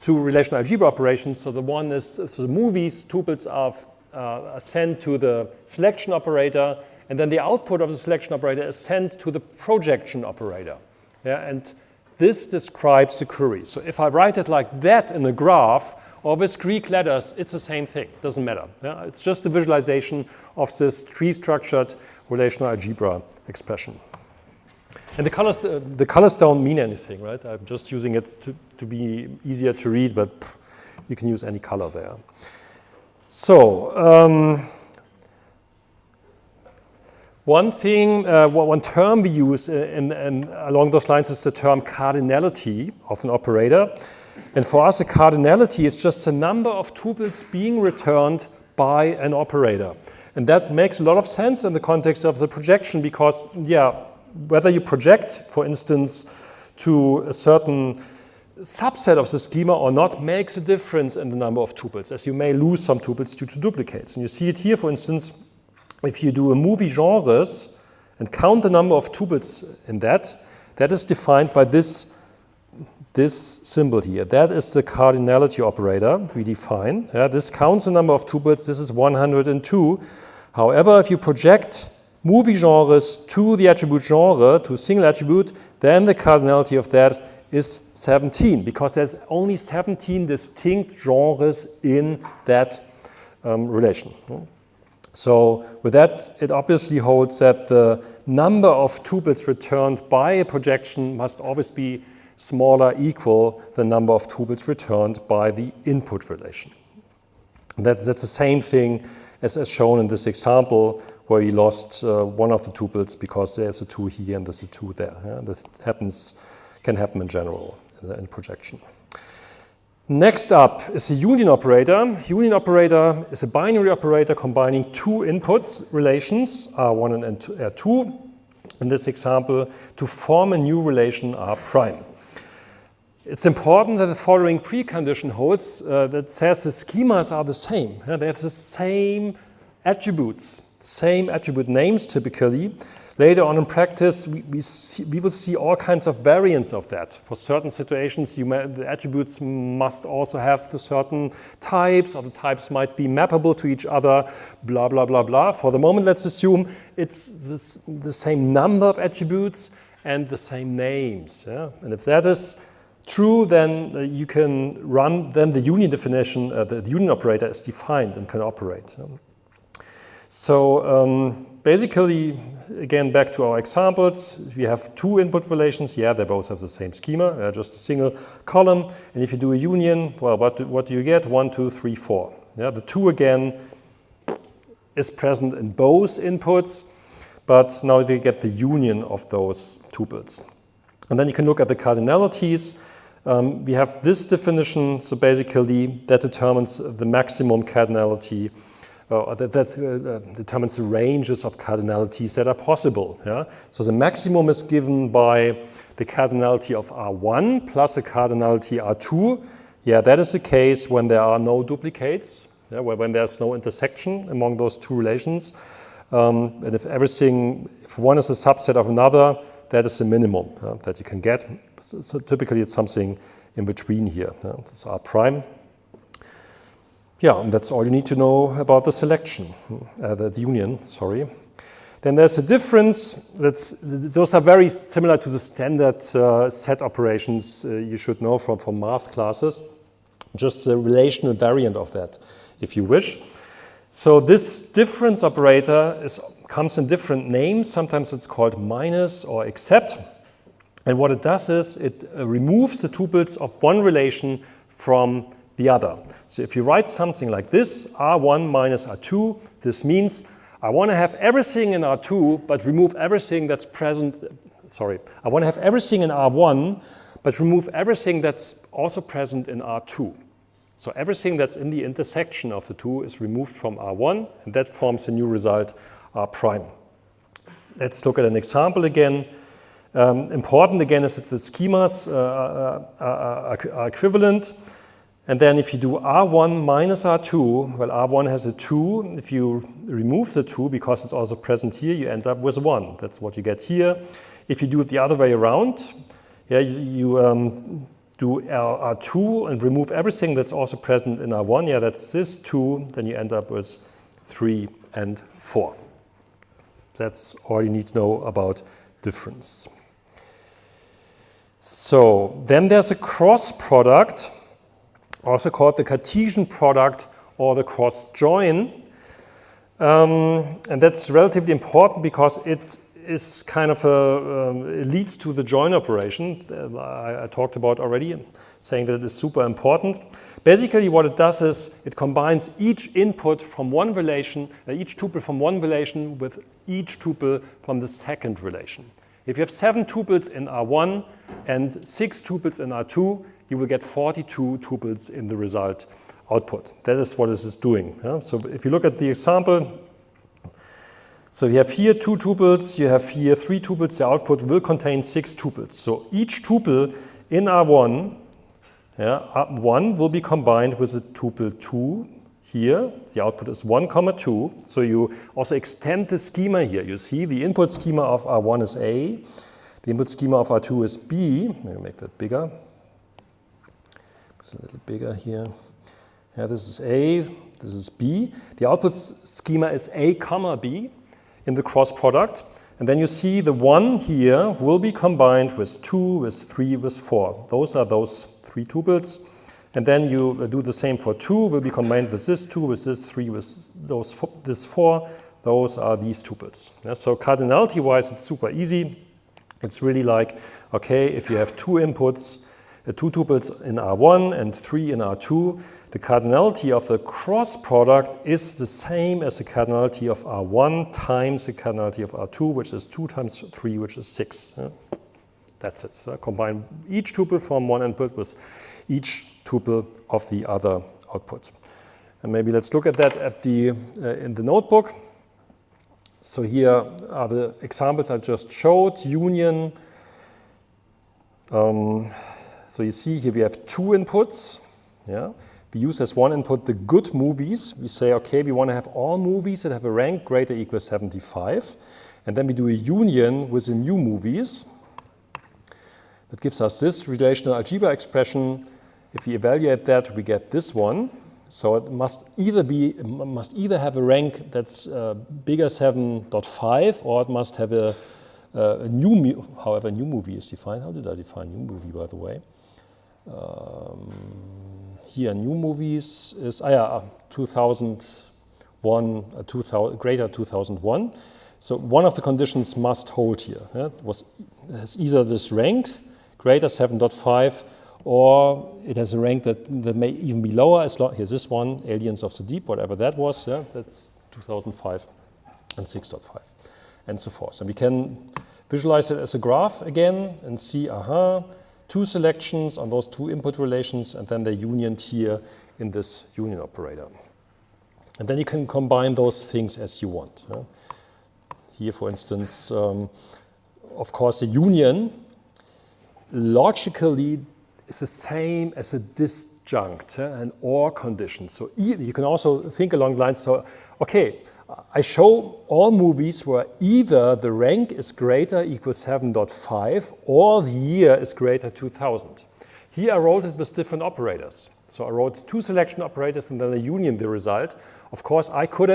Speaker 1: two relational algebra operations. So the one is so the movies, tuples are sent to the selection operator, and then the output of the selection operator is sent to the projection operator. Yeah, and this describes the query. So if I write it like that in a graph or with Greek letters, it's the same thing, doesn't matter. Yeah, it's just a visualization of this tree-structured relational algebra expression. And the colors don't mean anything, right? I'm just using it to be easier to read, but you can use any color there. So, one thing, one term we use along those lines is the term cardinality of an operator. And for us, a cardinality is just the number of tuples being returned by an operator. And that makes a lot of sense in the context of the projection because, yeah, whether you project, for instance, to a certain subset of the schema or not makes a difference in the number of tuples, as you may lose some tuples due to duplicates. And you see it here, for instance, if you do a movie genres and count the number of tuples in that, that is defined by this symbol here. That is the cardinality operator we define. Yeah, this counts the number of tuples. This is 102. However, if you project movie genres to the attribute genre, to a single attribute, then the cardinality of that is 17, because there's only 17 distinct genres in that relation. So with that, it obviously holds that the number of tuples returned by a projection must always be smaller equal the number of tuples returned by the input relation. That's the same thing as shown in this example where we lost one of the tuples because there's a 2 here and there's a 2 there. Yeah? That can happen in general in projection. Next up is the union operator. Union operator is a binary operator combining two inputs relations, R1 and R2, in this example, to form a new relation R prime. It's important that the following precondition holds that says the schemas are the same. They have the same attributes, same attribute names typically. Later on in practice, we will see all kinds of variants of that. For certain situations, the attributes must also have the certain types, or the types might be mappable to each other, blah, blah, blah, blah. For the moment, let's assume it's the same number of attributes and the same names. Yeah? And if that is true, then you can run, then the union definition, the union operator is defined and can operate. So basically, again, back to our examples, we have two input relations. Yeah, they both have the same schema, just a single column. And if you do a union, well, what do you get? 1, 2, 3, 4. Yeah, the 2 again is present in both inputs, but now we get the union of those tuples. And then you can look at the cardinalities. We have this definition, so basically that determines the maximum cardinality. That determines the ranges of cardinalities that are possible. Yeah? So the maximum is given by the cardinality of R1 plus a cardinality R2. Yeah, that is the case when there are no duplicates, yeah, when there's no intersection among those two relations. And if one is a subset of another, that is the minimum that you can get. So typically it's something in between here. Yeah? This is R prime. Yeah, and that's all you need to know about the selection, the union, sorry. Then there's a difference. Those are very similar to the standard set operations you should know from math classes, just the relational variant of that, if you wish. So this difference operator comes in different names. Sometimes it's called minus or except. And what it does is it removes the tuples of one relation from the other. So if you write something like this, R1 minus R2, this means I want to have everything in R2, but remove everything that's present. Sorry, I want to have everything in R1, but remove everything that's also present in R2. So everything that's in the intersection of the two is removed from R1, and that forms a new result, R prime. let's look at an example again. Important again is that the schemas are equivalent. And then if you do R1 minus R2, well, R1 has a 2. If you remove the 2, because it's also present here, you end up with 1. That's what you get here. If you do it the other way around, yeah, you do R2 and remove everything that's also present in R1. Yeah, that's this 2. Then you end up with 3 and 4. That's all you need to know about difference. So then there's a cross product, also called the Cartesian product or the cross join. And that's relatively important because it is kind of it leads to the join operation I talked about already, saying that it is super important. Basically what it does is it combines each input from one relation, each tuple from one relation with each tuple from the second relation. If you have 7 tuples in R1 and 6 tuples in R2, you will get 42 tuples in the result output. That is what this is doing. Yeah? So if you look at the example, so you have here 2 tuples, you have here 3 tuples, the output will contain 6 tuples. So each tuple in R1, yeah, 1 will be combined with a tuple 2 here. The output is 1, 2. So you also extend the schema here. You see the input schema of R1 is A, the input schema of R2 is B. Maybe make that bigger. It's a little bigger here. Yeah, this is A, this is B. The output schema is A, B in the cross product. And then you see the 1 here will be combined with 2, with 3, with 4. Those are those 3 tuples. And then you do the same for 2, will be combined with this 2, with this 3, with this 4. Those are these tuples. Yeah, so cardinality-wise, it's super easy. It's really like, okay, if you have 2 inputs, 2 tuples in R1 and 3 in R2, the cardinality of the cross product is the same as the cardinality of R1 times the cardinality of R2, which is 2 times 3, which is 6. Yeah? That's it. So combine each tuple from one input with each tuple of the other output. And maybe let's look at that at in the notebook. So here are the examples I just showed. Union. So you see here we have 2 inputs. Yeah? We use as one input the good movies. We say, okay, we want to have all movies that have a rank greater or equal 75. And then we do a union with the new movies. That gives us this relational algebra expression. If we evaluate that, we get this one. So it must either have a rank that's bigger 7.5, or it must have a however new movie is defined. How did I define new movie, by the way? Here new movies is 2001, greater 2001. So one of the conditions must hold here. Yeah? It has either this rank greater 7.5, or it has a rank that may even be lower. Here's this one, Aliens of the Deep, whatever that was. Yeah? That's 2005 and 6.5, and so forth. And we can visualize it as a graph again and see, 2 selections on those 2 input relations, and then they're unioned here in this union operator. And then you can combine those things as you want. Yeah? Here, for instance, of course, the union logically is the same as a disjunct, an or condition. So you can also think along the lines, so, okay, I show all movies where either the rank is greater equal 7.5 or the year is greater 2000. Here I wrote it with different operators. So I wrote 2 selection operators and then I union the result. Of course, I could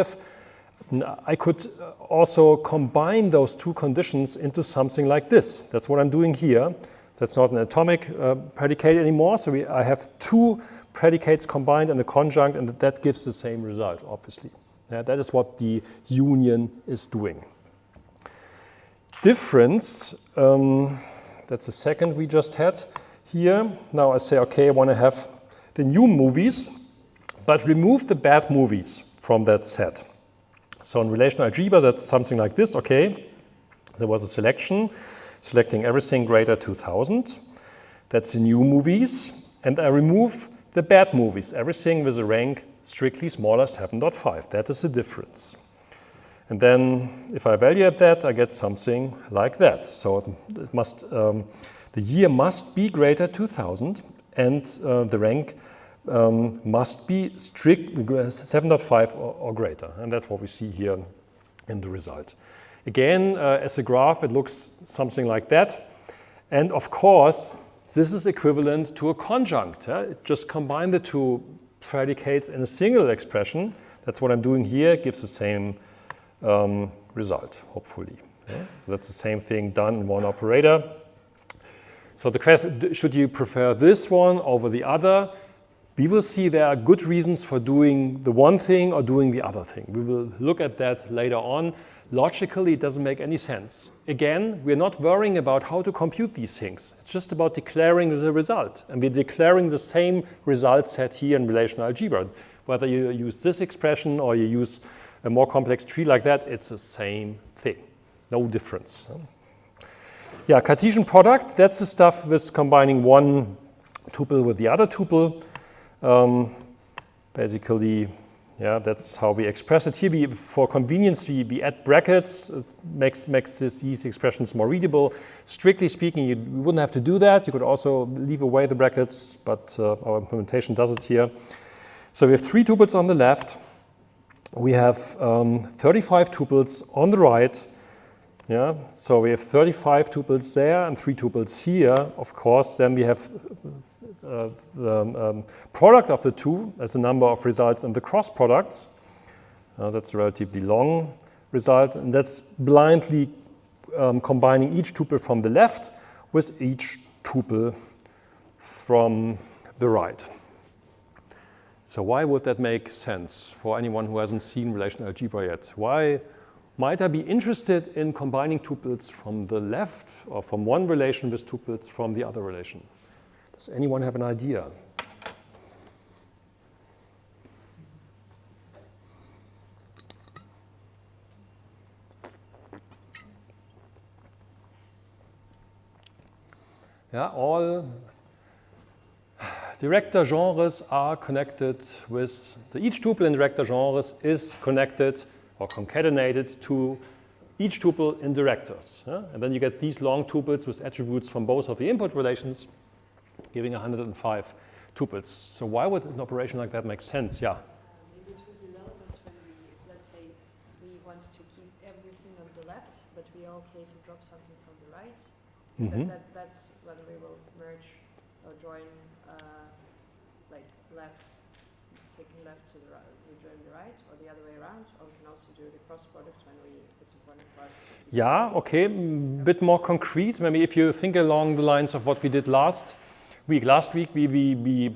Speaker 1: also combine those 2 conditions into something like this. That's what I'm doing here. That's not an atomic predicate anymore. So I have 2 predicates combined in a conjunct, and that gives the same result, obviously. Yeah, that is what the union is doing. Difference, that's the second we just had here. Now I say, okay, I want to have the new movies, but remove the bad movies from that set. So in relational algebra, that's something like this. Okay, there was a selection, selecting everything greater 2000. That's the new movies. And I remove the bad movies, everything with a rank strictly smaller 7.5. That is the difference. And then if I evaluate that, I get something like that. So it must, the year must be greater 2000, and the rank must be strict 7.5 or greater. And that's what we see here in the result. Again, as a graph, it looks something like that. And of course, this is equivalent to a conjunct. Just combine the two predicates in a single expression. That's what I'm doing here. It gives the same result, hopefully. So that's the same thing done in one operator. So the question, should you prefer this one over the other? We will see there are good reasons for doing the one thing or doing the other thing. We will look at that later on. Logically, it doesn't make any sense. Again, we're not worrying about how to compute these things. It's just about declaring the result. And we're declaring the same result set here in relational algebra. Whether you use this expression or you use a more complex tree like that, it's the same thing. No difference. Yeah, Cartesian product, that's the stuff with combining one tuple with the other tuple. Basically, yeah, that's how we express it. Here, for convenience, we add brackets. It makes these expressions more readable. Strictly speaking, you wouldn't have to do that. You could also leave away the brackets, but our implementation does it here. So we have 3 tuples on the left. We have 35 tuples on the right. Yeah, so we have 35 tuples there and 3 tuples here. Of course, then we have the product of the two as the number of results and the cross products. That's a relatively long result, and that's blindly combining each tuple from the left with each tuple from the right. So why would that make sense for anyone who hasn't seen relational algebra yet? Why might I be interested in combining tuples from the left or from one relation with tuples from the other relation? Does anyone have an idea? Yeah, all director genres are connected with, each tuple in director genres is connected or concatenated to each tuple in directors. And then you get these long tuples with attributes from both of the input relations, giving 105 tuples. So why would an operation like that make sense? Yeah?
Speaker 3: Maybe it would be relevant when we, let's say, we want to keep everything on the left, but we are okay to drop something from the right.
Speaker 1: Mm-hmm.
Speaker 3: That's whether we will merge or join, like left, taking left to the right, we join the right, or the other way around, or we can also do the cross product when it's important for us to keep.
Speaker 1: Yeah, okay, bit more concrete. Maybe if you think along the lines of what we did last week. Last week we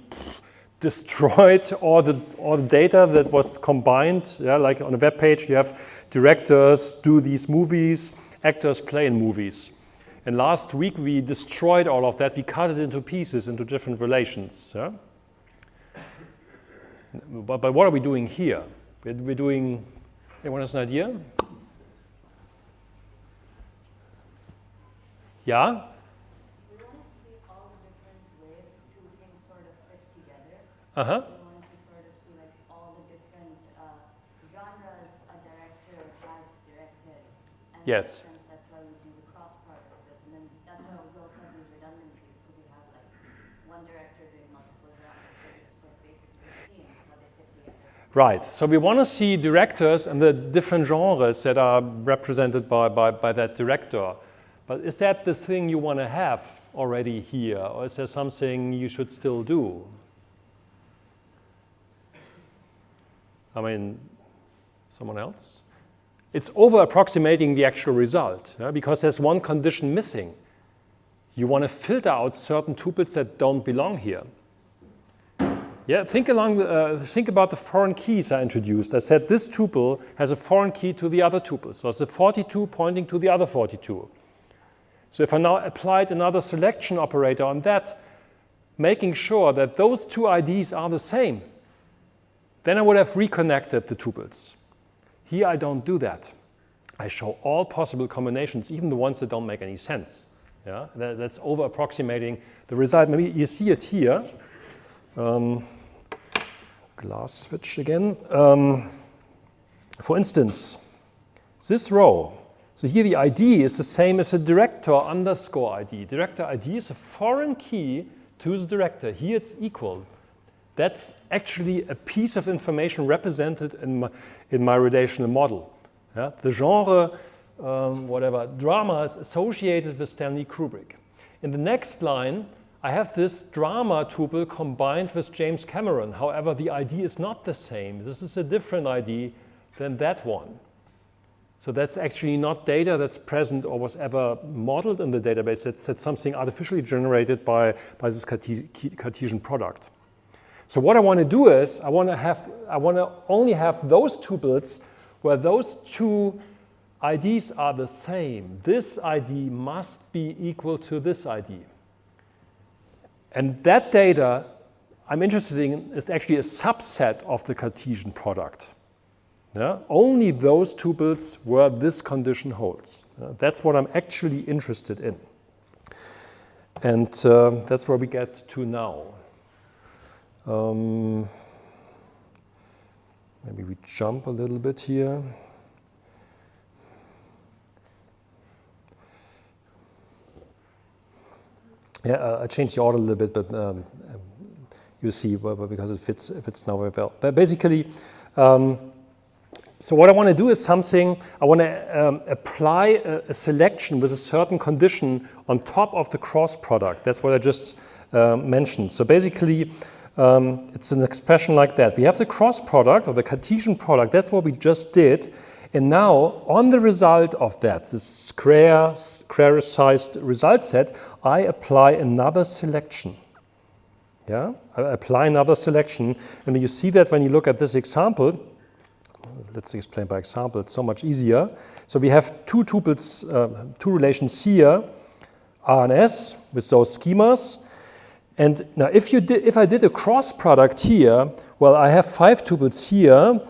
Speaker 1: destroyed all the data that was combined. Yeah, like on a web page you have directors do these movies, actors play in movies. And last week we destroyed all of that. We cut it into pieces, into different relations. Yeah? But what are we doing here? We're doing, anyone has an idea? Yeah?
Speaker 4: We want to see all the different ways two things sort of fit together.
Speaker 1: Uh-huh.
Speaker 4: We want to sort of see like all the different genres a director has directed. And
Speaker 1: Yes.
Speaker 4: in a sense, that's why we do the cross product of this. And then that's why we also have these redundancies, because we have like one director doing multiple genres. So this is what basically seeing how they fit together.
Speaker 1: Right. So we want to see directors and the different genres that are represented by that director. But is that the thing you want to have already here, or is there something you should still do? I mean, someone else? It's over-approximating the actual result, because there's one condition missing. You want to filter out certain tuples that don't belong here. Yeah, think about the foreign keys I introduced. I said this tuple has a foreign key to the other tuple. So it's a 42 pointing to the other 42. So if I now applied another selection operator on that, making sure that those two IDs are the same, then I would have reconnected the tuples. Here I don't do that. I show all possible combinations, even the ones that don't make any sense. Yeah? That's over-approximating the result. Maybe you see it here. Glass switch again. For instance, this row, so here the ID is the same as a director underscore ID. Director ID is a foreign key to the director. Here it's equal. That's actually a piece of information represented in my relational model. Yeah? The genre, whatever, drama is associated with Stanley Kubrick. In the next line, I have this drama tuple combined with James Cameron. However, the ID is not the same. This is a different ID than that one. So that's actually not data that's present or was ever modeled in the database. That's something artificially generated by this Cartesian product. So what I want to do is I want to only have those tuples where those two IDs are the same. This ID must be equal to this ID. And that data I'm interested in is actually a subset of the Cartesian product. Yeah? Only those tuples where this condition holds. That's what I'm actually interested in. And that's where we get to now. Maybe we jump a little bit here. Yeah, I changed the order a little bit, but you see because it fits now very well. But basically, so what I want to do is something, I want to apply a selection with a certain condition on top of the cross product. That's what I just mentioned. So basically, it's an expression like that. We have the cross product or the Cartesian product. That's what we just did. And now, on the result of that, this square-sized result set, I apply another selection. Yeah, I apply another selection. And you see that when you look at this example. Let's explain by example. It's so much easier. So we have two tuples, two relations here, R and S, with those schemas. And now, if I did a cross product here, well, I have 5 tuples here.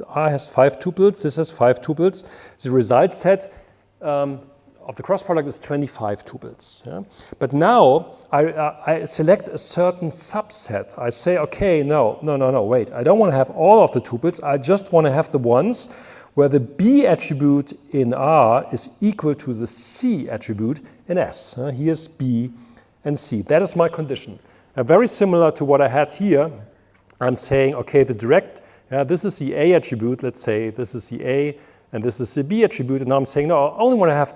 Speaker 1: R has 5 tuples. This has 5 tuples. The result set of the cross product is 25 tuples. Yeah? But now I select a certain subset. I say, okay, no, wait. I don't want to have all of the tuples. I just want to have the ones where the B attribute in R is equal to the C attribute in S. Here's B and C. That is my condition. Very similar to what I had here. I'm saying, okay, this is the A attribute. Let's say this is the A and this is the B attribute. And now I'm saying, no, I only want to have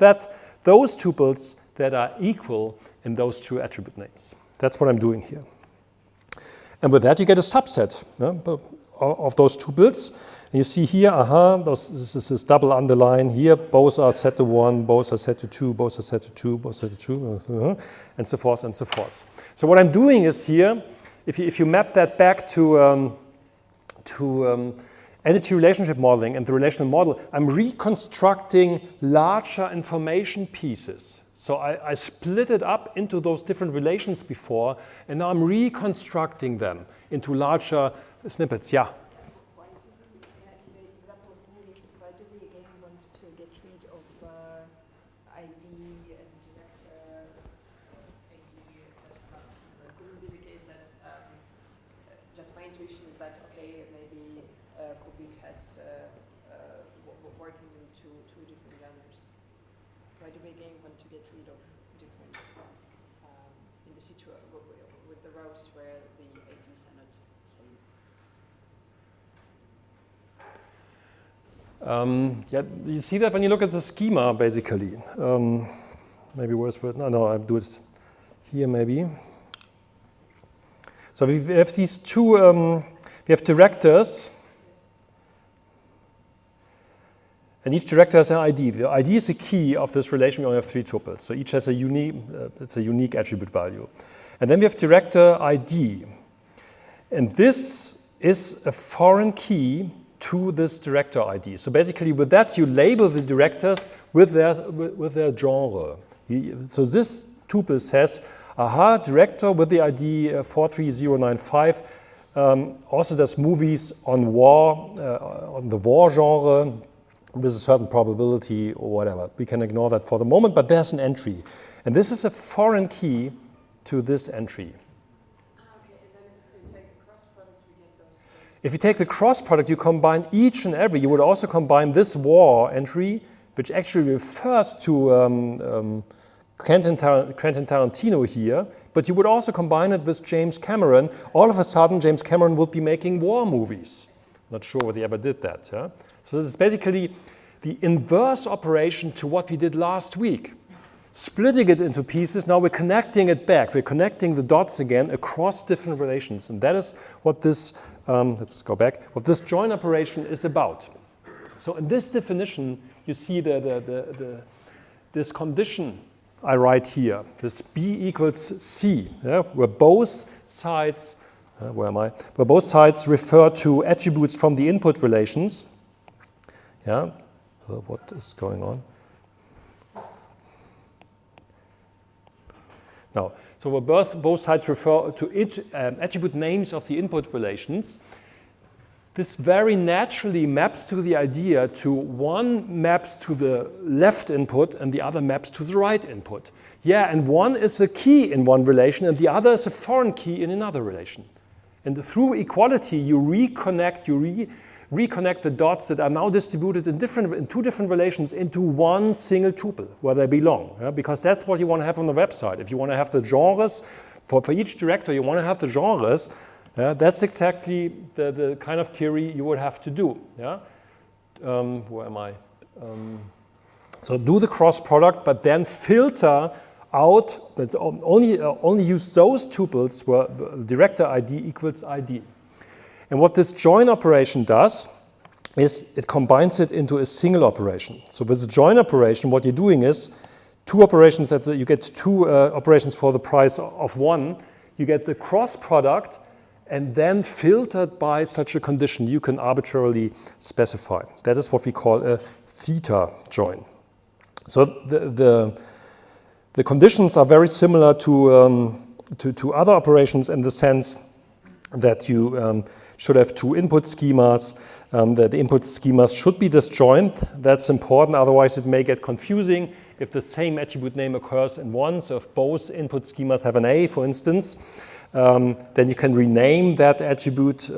Speaker 1: those tuples that are equal in those two attribute names. That's what I'm doing here. And with that, you get a subset of those tuples. And you see here, this is this double underline here. Both are set to 1, both are set to 2, both are set to 2, both set to 2, and so forth and so forth. So what I'm doing is here, if you map that back to entity relationship modeling and the relational model, I'm reconstructing larger information pieces. So I split it up into those different relations before, and now I'm reconstructing them into larger snippets. Yeah?
Speaker 3: Why do we, in the example of movies, why do we again want to get rid of ID and direct ID? Couldn't be the case that just my intuition is that, okay, maybe Kubrick has working in two different genres. Why do we again want to get rid of different in the situation with the rows where the IDs are not same?
Speaker 1: Yeah, you see that when you look at the schema, basically. Maybe worse word. No, I'll do it here, maybe. So we have these two. We have directors, and each director has an ID. The ID is the key of this relation. We only have 3 tuples, so each has a unique attribute value. And then we have director ID, and this is a foreign key to this director ID. So basically, with that, you label the directors with their genre. So this tuple says, director with the ID 43095 also does movies on the war genre with a certain probability or whatever. We can ignore that for the moment, but there's an entry. And this is a foreign key to this entry.
Speaker 3: Okay, and then if we take the cross product, we get those.
Speaker 1: If you take the cross product, you combine each and every. You would also combine this war entry, which actually refers to Quentin Tarantino here, but you would also combine it with James Cameron. All of a sudden, James Cameron would be making war movies. Not sure whether he ever did that. Yeah? So this is basically the inverse operation to what we did last week. Splitting it into pieces, now we're connecting it back. We're connecting the dots again across different relations. And that is what this, let's go back, what this join operation is about. So in this definition, you see this condition I write here, this B equals C, yeah, where both sides, where both sides refer to attributes from the input relations. Yeah, what is going on? Now, so where both sides refer to attribute names of the input relations. This very naturally maps to the idea to one maps to the left input and the other maps to the right input. Yeah, and one is a key in one relation and the other is a foreign key in another relation. And through equality, you reconnect the dots that are now distributed in two different relations into one single tuple where they belong. Yeah? Because that's what you want to have on the website. If you want to have the genres, for each director, you want to have the genres. Yeah, that's exactly the kind of query you would have to do. Yeah? Where am I? So do the cross product, but then filter out, let's only use those tuples where the director ID equals ID. And what this join operation does is it combines it into a single operation. So with the join operation, what you're doing is two operations, you get two operations for the price of one. You get the cross product and then filtered by such a condition you can arbitrarily specify. That is what we call a theta join. So the conditions are very similar to other operations in the sense that you should have two input schemas, that the input schemas should be disjoint. That's important, otherwise it may get confusing if the same attribute name occurs in one. So if both input schemas have an A, for instance, then you can rename that attribute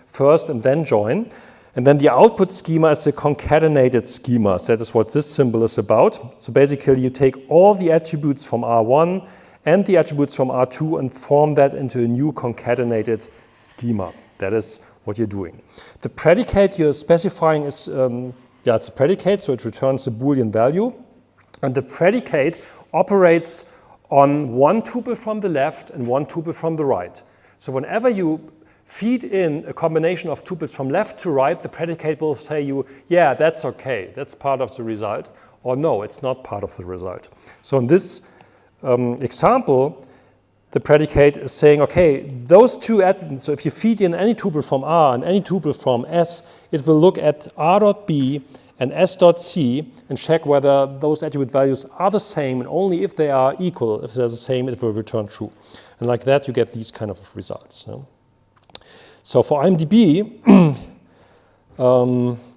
Speaker 1: first and then join. And then the output schema is a concatenated schema. So that is what this symbol is about. So basically you take all the attributes from R1 and the attributes from R2 and form that into a new concatenated schema. That is what you're doing. The predicate you're specifying is, it's a predicate, so it returns a Boolean value. And the predicate operates on one tuple from the left and one tuple from the right. So whenever you feed in a combination of tuples from left to right, the predicate will say you, yeah, that's okay, that's part of the result, or no, it's not part of the result. So in this example, the predicate is saying, okay, those two so if you feed in any tuple from R and any tuple from S, it will look at R.B and S.C and check whether those attribute values are the same, and only if they are equal, if they're the same, it will return true. And like that, you get these kind of results. Yeah? So for IMDb,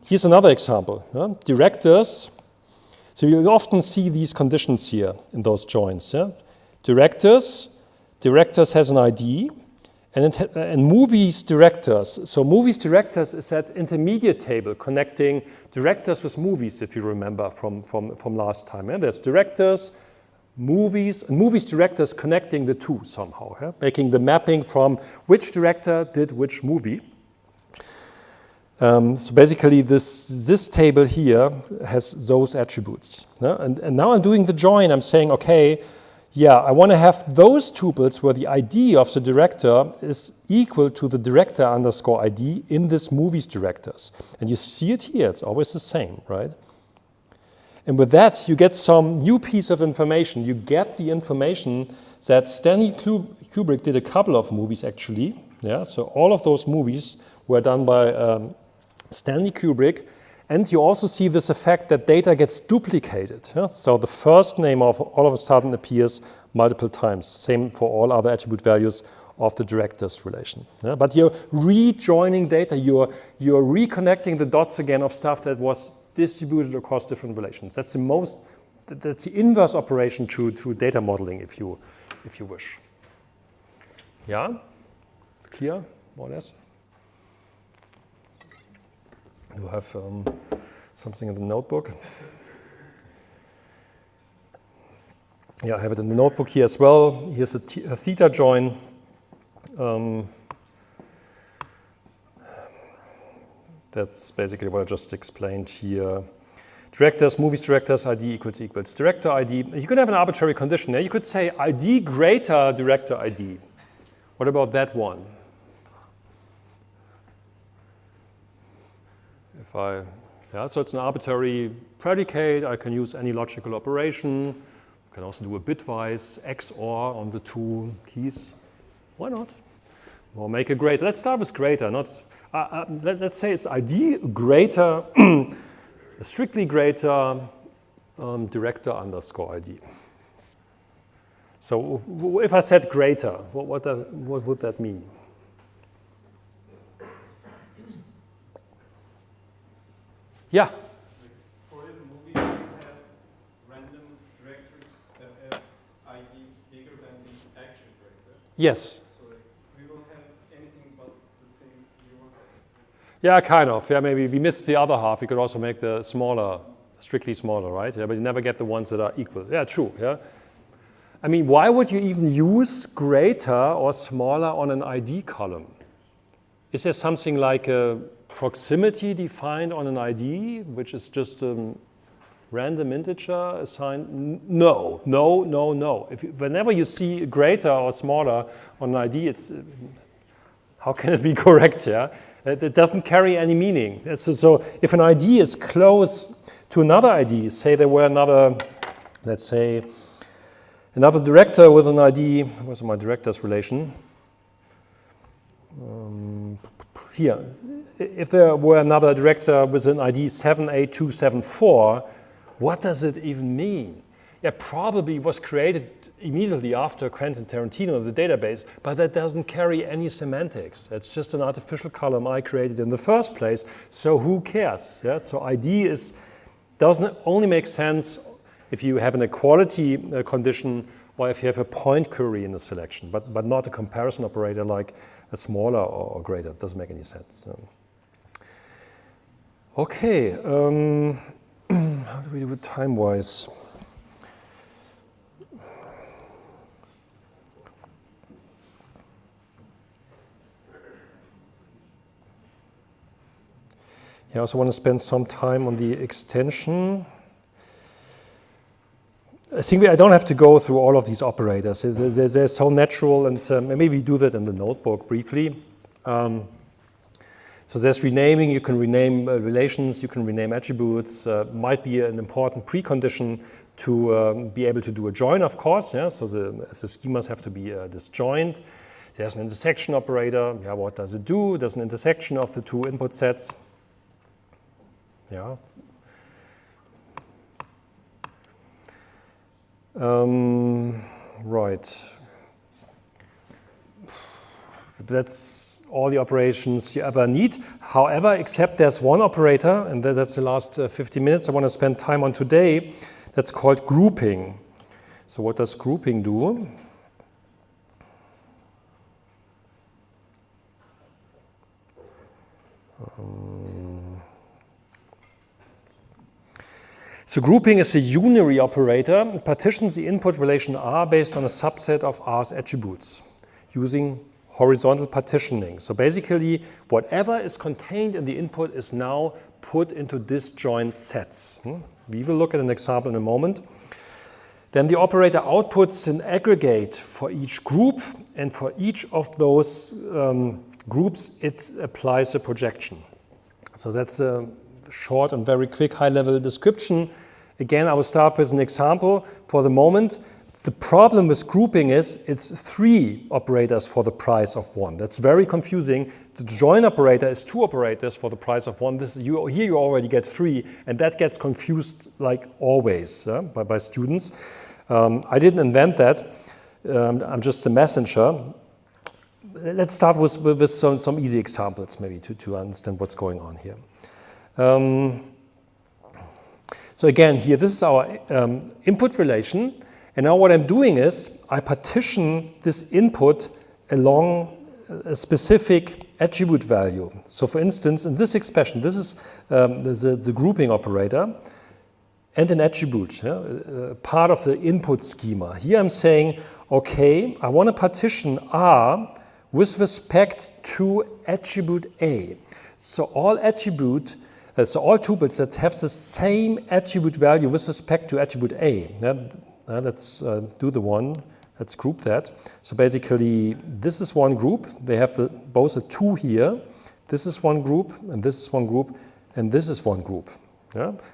Speaker 1: here's another example. Yeah? Directors, so you often see these conditions here in those joins. Yeah? Directors has an ID, and movies directors. So movies directors is that intermediate table connecting directors with movies, if you remember from last time. Yeah? There's directors, movies, and movies directors connecting the two somehow, yeah? Making the mapping from which director did which movie. So basically this table here has those attributes. Yeah? And now I'm doing the join. I'm saying, okay, yeah, I want to have those tuples where the ID of the director is equal to the director underscore ID in this movies directors. And you see it here, it's always the same, right? And with that, you get some new piece of information. You get the information that Stanley Kubrick did a couple of movies actually. Yeah, so all of those movies were done by Stanley Kubrick. And you also see this effect that data gets duplicated. Yeah? So the first name all of a sudden appears multiple times. Same for all other attribute values of the directors relation. Yeah? But you're rejoining data. You're reconnecting the dots again of stuff that was distributed across different relations. That's the inverse operation to data modeling, if you wish. Yeah? Clear, more or less? Do I have something in the notebook? Yeah, I have it in the notebook here as well. Here's a theta join. That's basically what I just explained here. Directors, movies directors, ID equals director ID. You could have an arbitrary condition. You could say ID greater director ID. What about that one? So it's an arbitrary predicate. I can use any logical operation. I can also do a bitwise XOR on the two keys. Why not? Or make a greater. Let's start with greater. Let's say it's ID greater, strictly greater director underscore ID. So if I said greater, what would that mean? Yeah.
Speaker 5: For the movie, we have random directors that have ID bigger than the actual director.
Speaker 1: Yes.
Speaker 5: So we will have anything but the thing you want to have.
Speaker 1: Yeah, kind of. Yeah, maybe we missed the other half. We could also make the smaller, strictly smaller, right? Yeah, but you never get the ones that are equal. Yeah, true. Yeah. I mean, why would you even use greater or smaller on an ID column? Is there something like a proximity defined on an ID, which is just a random integer assigned? No. Whenever you see greater or smaller on an ID, it's how can it be correct? Yeah, it doesn't carry any meaning. So if an ID is close to another ID, say there were another, let's say, another director with an ID. Where's my directors relation? Here. If there were another director with an ID 78274, what does it even mean? Yeah, probably was created immediately after Quentin Tarantino, the database, but that doesn't carry any semantics. It's just an artificial column I created in the first place, so who cares? Yeah? So ID doesn't only make sense if you have an equality condition or if you have a point query in the selection, but not a comparison operator like a smaller or greater. It doesn't make any sense. Okay, how do we do it time-wise? Yeah, I also want to spend some time on the extension. I think I don't have to go through all of these operators. They're so natural, and maybe we do that in the notebook briefly. So there's renaming. You can rename relations. You can rename attributes. Might be an important precondition to be able to do a join, of course. Yeah. So the schemas have to be disjoint. There's an intersection operator. Yeah. What does it do? There's an intersection of the two input sets. Yeah. Right. That's all the operations you ever need. However, except there's one operator, and that's the last 50 minutes I want to spend time on today, that's called grouping. So what does grouping do? So grouping is a unary operator. It partitions the input relation R based on a subset of R's attributes using horizontal partitioning. So basically, whatever is contained in the input is now put into disjoint sets. We will look at an example in a moment. Then the operator outputs an aggregate for each group, and for each of those groups, it applies a projection. So that's a short and very quick high-level description. Again, I will start with an example for the moment. The problem with grouping is it's 3 operators for the price of 1. That's very confusing. The join operator is 2 operators for the price of 1. Here you already get 3, and that gets confused like always by students. I didn't invent that. I'm just a messenger. Let's start with some easy examples maybe to understand what's going on here. So again, here, this is our input relation. And now what I'm doing is I partition this input along a specific attribute value. So for instance, in this expression, this is the grouping operator and an attribute, part of the input schema. Here I'm saying, okay, I want to partition R with respect to attribute A. So all tuples that have the same attribute value with respect to attribute A. Let's do the one. Let's group that. So basically, this is one group. They have both a 2 here. This is one group, and this is one group, and this is one group.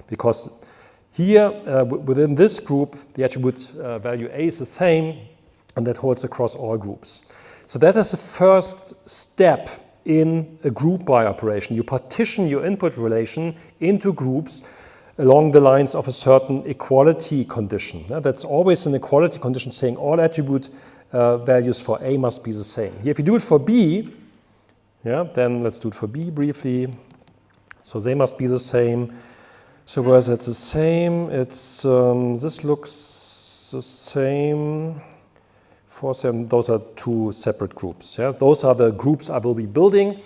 Speaker 1: Because here, within this group, the attribute value A is the same, and that holds across all groups. So that is the first step in a group by operation. You partition your input relation into groups along the lines of a certain equality condition. That's always an equality condition saying all attribute values for A must be the same. Here, if you do it for B, then let's do it for B briefly. So they must be the same. So where is that the same? It's this looks the same. Those are 2 separate groups. Those are the groups I will be building.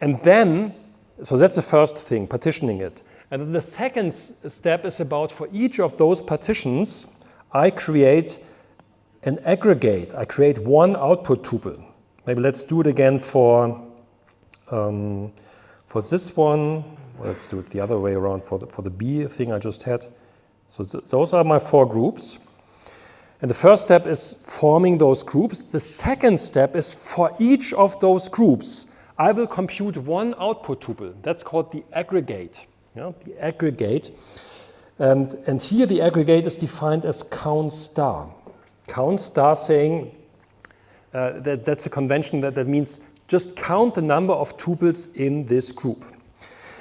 Speaker 1: And then, so that's the first thing, partitioning it. And then the second step is about for each of those partitions, I create an aggregate. I create one output tuple. Maybe let's do it again for this one. Well, let's do it the other way around for the B thing I just had. So those are my 4 groups. And the first step is forming those groups. The second step is for each of those groups, I will compute one output tuple. That's called the aggregate. The aggregate. And here the aggregate is defined as count star. Count star saying that's a convention that means just count the number of tuples in this group.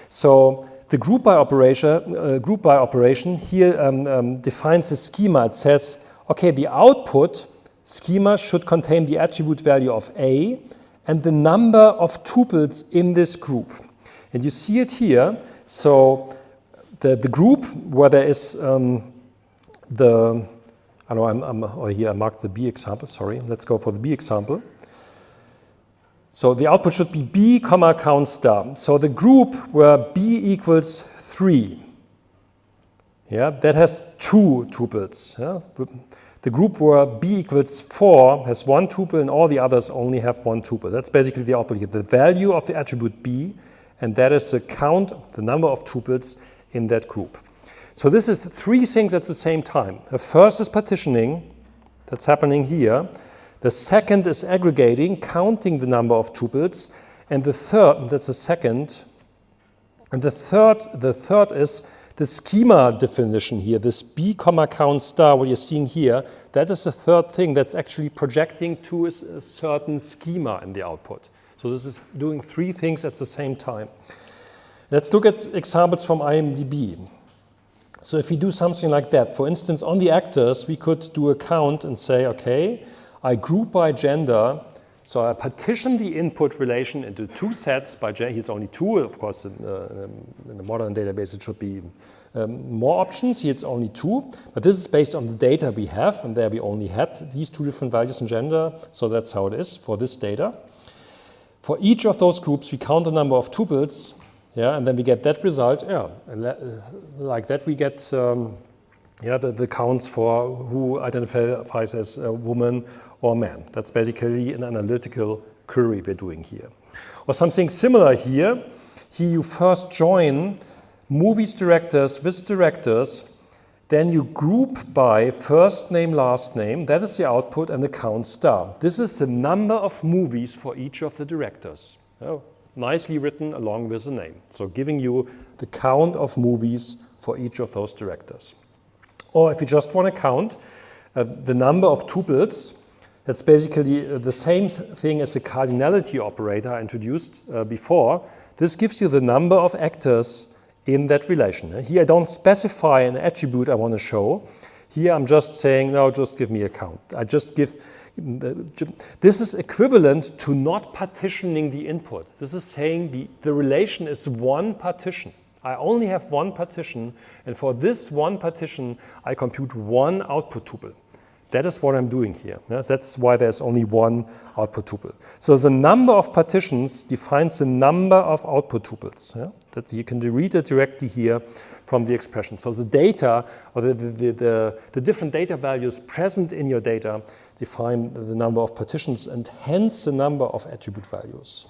Speaker 1: So the group by operation here defines the schema. It says, okay, the output schema should contain the attribute value of A and the number of tuples in this group. And you see it here. So the group where there is I marked the B example, sorry. Let's go for the B example. So the output should be B, count star. So the group where B equals 3, that has 2 tuples. The group where B equals 4 has 1 tuple and all the others only have 1 tuple. That's basically the output here. The value of the attribute B, and that is the count, the number of tuples in that group. So this is 3 things at the same time. The first is partitioning, that's happening here. The second is aggregating, counting the number of tuples. And the third, that's the second. And the third is the schema definition here, this B, count star, what you're seeing here. That is the third thing that's actually projecting to a certain schema in the output. So this is doing 3 things at the same time. Let's look at examples from IMDb. So if we do something like that, for instance, on the actors, we could do a count and say, okay, I group by gender. So I partition the input relation into 2 sets by gender. It's only 2. Of course, in a modern database, it should be more options. Here it's only 2. But this is based on the data we have. And there we only had these 2 different values in gender. So that's how it is for this data. For each of those groups, we count the number of tuples, and then we get that result. And like that, we get the counts for who identifies as a woman or man. That's basically an analytical query we're doing here. Or something similar here. Here you first join movies directors with directors. Then you group by first name, last name. That is the output and the count star. This is the number of movies for each of the directors. Nicely written along with the name. So giving you the count of movies for each of those directors. Or if you just want to count the number of tuples, that's basically the same thing as the cardinality operator I introduced before. This gives you the number of actors in that relation. Here I don't specify an attribute I want to show. Here I'm just saying, no, just give me a count. I just give, this is equivalent to not partitioning the input. This is saying the relation is one partition. I only have one partition, and for this one partition, I compute one output tuple. That is what I'm doing here. Yeah? That's why there's only one output tuple. So the number of partitions defines the number of output tuples. Yeah? That you can read it directly here from the expression. So the data, or the different data values present in your data define the number of partitions and hence the number of attribute values.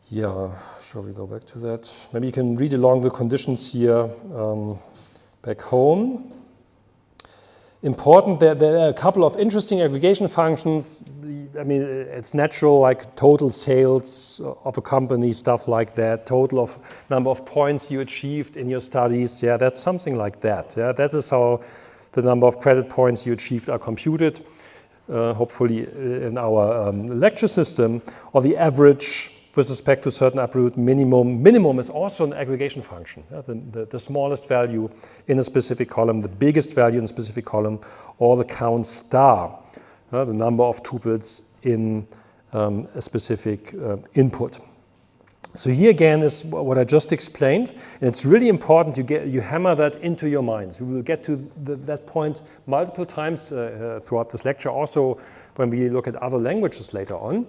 Speaker 1: Yeah, shall we go back to that? Maybe you can read along the conditions here back home. Important, there are a couple of interesting aggregation functions. I mean, it's natural, like total sales of a company, stuff like that, total of number of points you achieved in your studies. Yeah, that's something like that. Yeah, that is how the number of credit points you achieved are computed, hopefully in our lecture system, or the average with respect to certain absolute minimum. Minimum is also an aggregation function. Yeah? The smallest value in a specific column, the biggest value in a specific column, or the count star, the number of tuples in a specific input. So here again is what I just explained, and it's really important you hammer that into your minds. We will get to that point multiple times throughout this lecture, also when we look at other languages later on.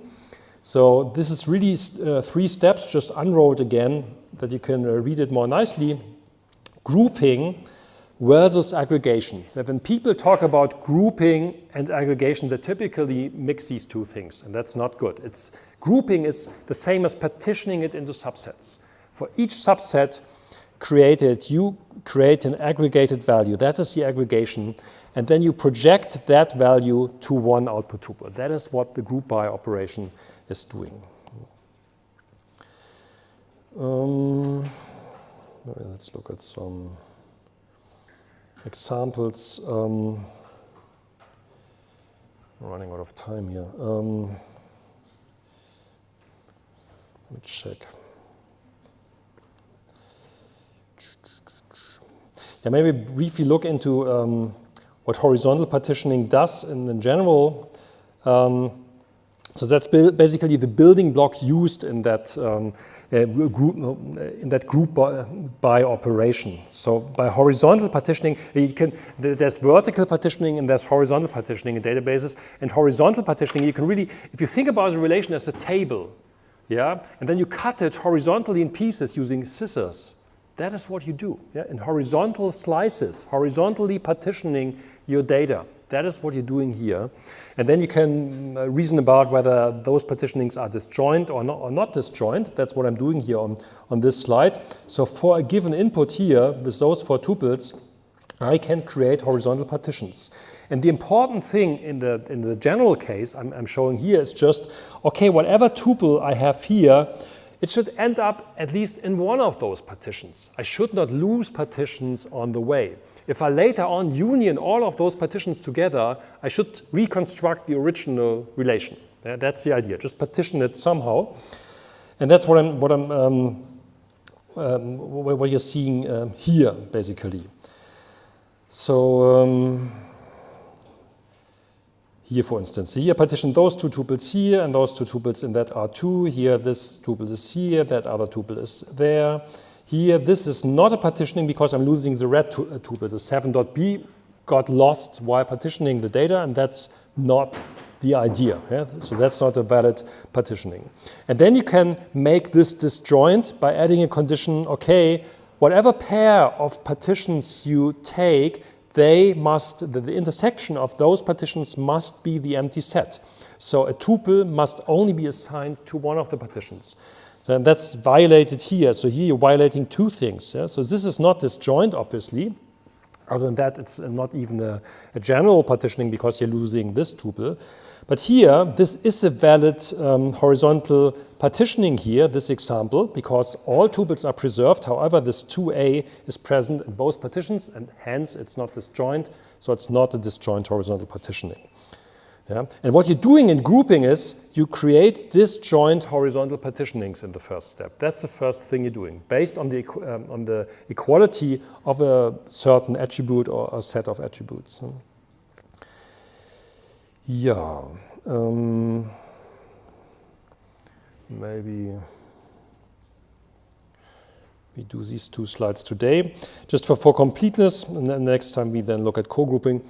Speaker 1: So this is really 3 steps, just unrolled again, that you can read it more nicely. Grouping versus aggregation. So when people talk about grouping and aggregation, they typically mix these two things, and that's not good. Grouping is the same as partitioning it into subsets. For each subset created, you create an aggregated value. That is the aggregation, and then you project that value to one output tuple. That is what the group by operation is doing. Let's look at some examples. I'm running out of time here. Let me check. Yeah, maybe briefly look into what horizontal partitioning does in general. So that's basically the building block used in that group by operation. So by horizontal partitioning, there's vertical partitioning and there's horizontal partitioning in databases. And horizontal partitioning, you can really, if you think about a relation as a table, yeah, and then you cut it horizontally in pieces using scissors, that is what you do. Yeah? In horizontal slices, horizontally partitioning your data. That is what you're doing here. And then you can reason about whether those partitionings are disjoint or not disjoint. That's what I'm doing here on this slide. So for a given input here, with those 4 tuples, I can create horizontal partitions. And the important thing in the general case I'm showing here is just, okay, whatever tuple I have here, it should end up at least in one of those partitions. I should not lose partitions on the way. If I later on union all of those partitions together, I should reconstruct the original relation. Yeah, that's the idea. Just partition it somehow, and that's what you're seeing here, basically. So here, for instance, here partition those 2 tuples here and those 2 tuples in that R2. Here, this tuple is here. That other tuple is there. Here, this is not a partitioning because I'm losing the red tuple. The 7.b got lost while partitioning the data, and that's not the idea. Yeah? So that's not a valid partitioning. And then you can make this disjoint by adding a condition, okay, whatever pair of partitions you take, the intersection of those partitions must be the empty set. So a tuple must only be assigned to one of the partitions. And that's violated here. So here you're violating 2 things. Yeah? So this is not disjoint, obviously. Other than that, it's not even a general partitioning because you're losing this tuple. But here, this is a valid horizontal partitioning here, this example, because all tuples are preserved. However, this 2a is present in both partitions, and hence it's not disjoint. So it's not a disjoint horizontal partitioning. Yeah? And what you're doing in grouping is you create disjoint horizontal partitionings in the first step. That's the first thing you're doing, based on the equality of a certain attribute or a set of attributes. Yeah, maybe we do these 2 slides today. Just for completeness, and then next time we then look at co-grouping.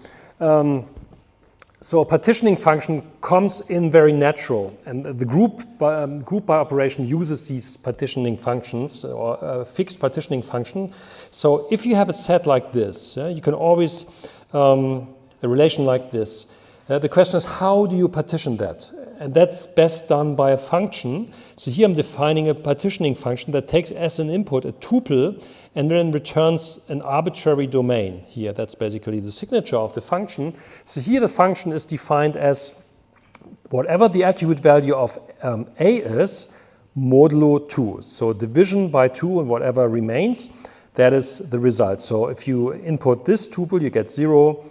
Speaker 1: So a partitioning function comes in very natural, and the group by operation uses these partitioning functions, or a fixed partitioning function. So if you have a set like this, you can always, a relation like this. The question is, how do you partition that? And that's best done by a function. So here I'm defining a partitioning function that takes as an input a tuple and then returns an arbitrary domain. Here, that's basically the signature of the function. So here the function is defined as whatever the attribute value of A is, modulo 2. So division by 2 and whatever remains, that is the result. So if you input this tuple, you get 0.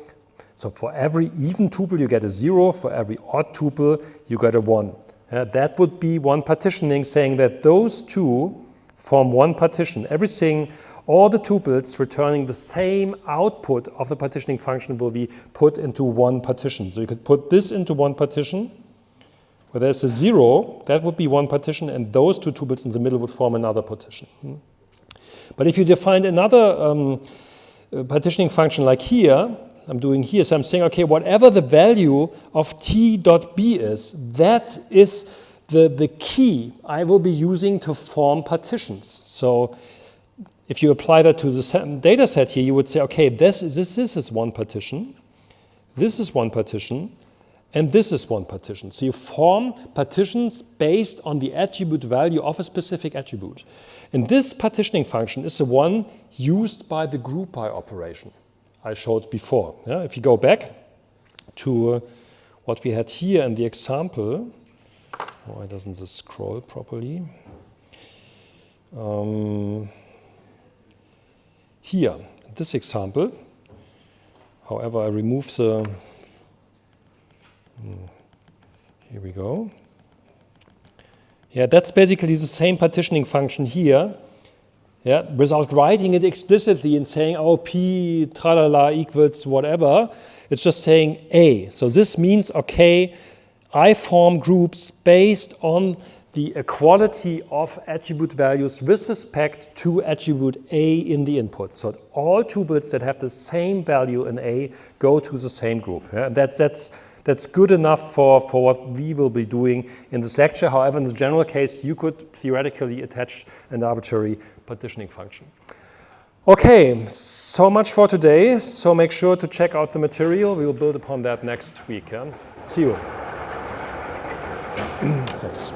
Speaker 1: So for every even tuple, you get a 0. For every odd tuple, you get a 1. That would be one partitioning, saying that those two form one partition. Everything, all the tuples returning the same output of the partitioning function will be put into one partition. So you could put this into one partition, where there's a 0, that would be one partition, and those 2 tuples in the middle would form another partition. But if you define another partitioning function like here, I'm doing here, so I'm saying, okay, whatever the value of t dot b is, that is the key I will be using to form partitions. So if you apply that to the data set here, you would say, okay, this is one partition, this is one partition, and this is one partition. So you form partitions based on the attribute value of a specific attribute. And this partitioning function is the one used by the group by operation I showed before. If you go back to what we had here in the example, why doesn't this scroll properly? Here, this example, however, I remove the, here we go. Yeah, that's basically the same partitioning function here. Yeah, without writing it explicitly and saying, oh, p tralala equals whatever, it's just saying A. So this means, okay, I form groups based on the equality of attribute values with respect to attribute A in the input. So all tuples that have the same value in A go to the same group. Yeah? That's good enough for what we will be doing in this lecture. However, in the general case, you could theoretically attach an arbitrary partitioning function. Okay, so much for today. So make sure to check out the material. We will build upon that next week. Yeah? See you. Thanks.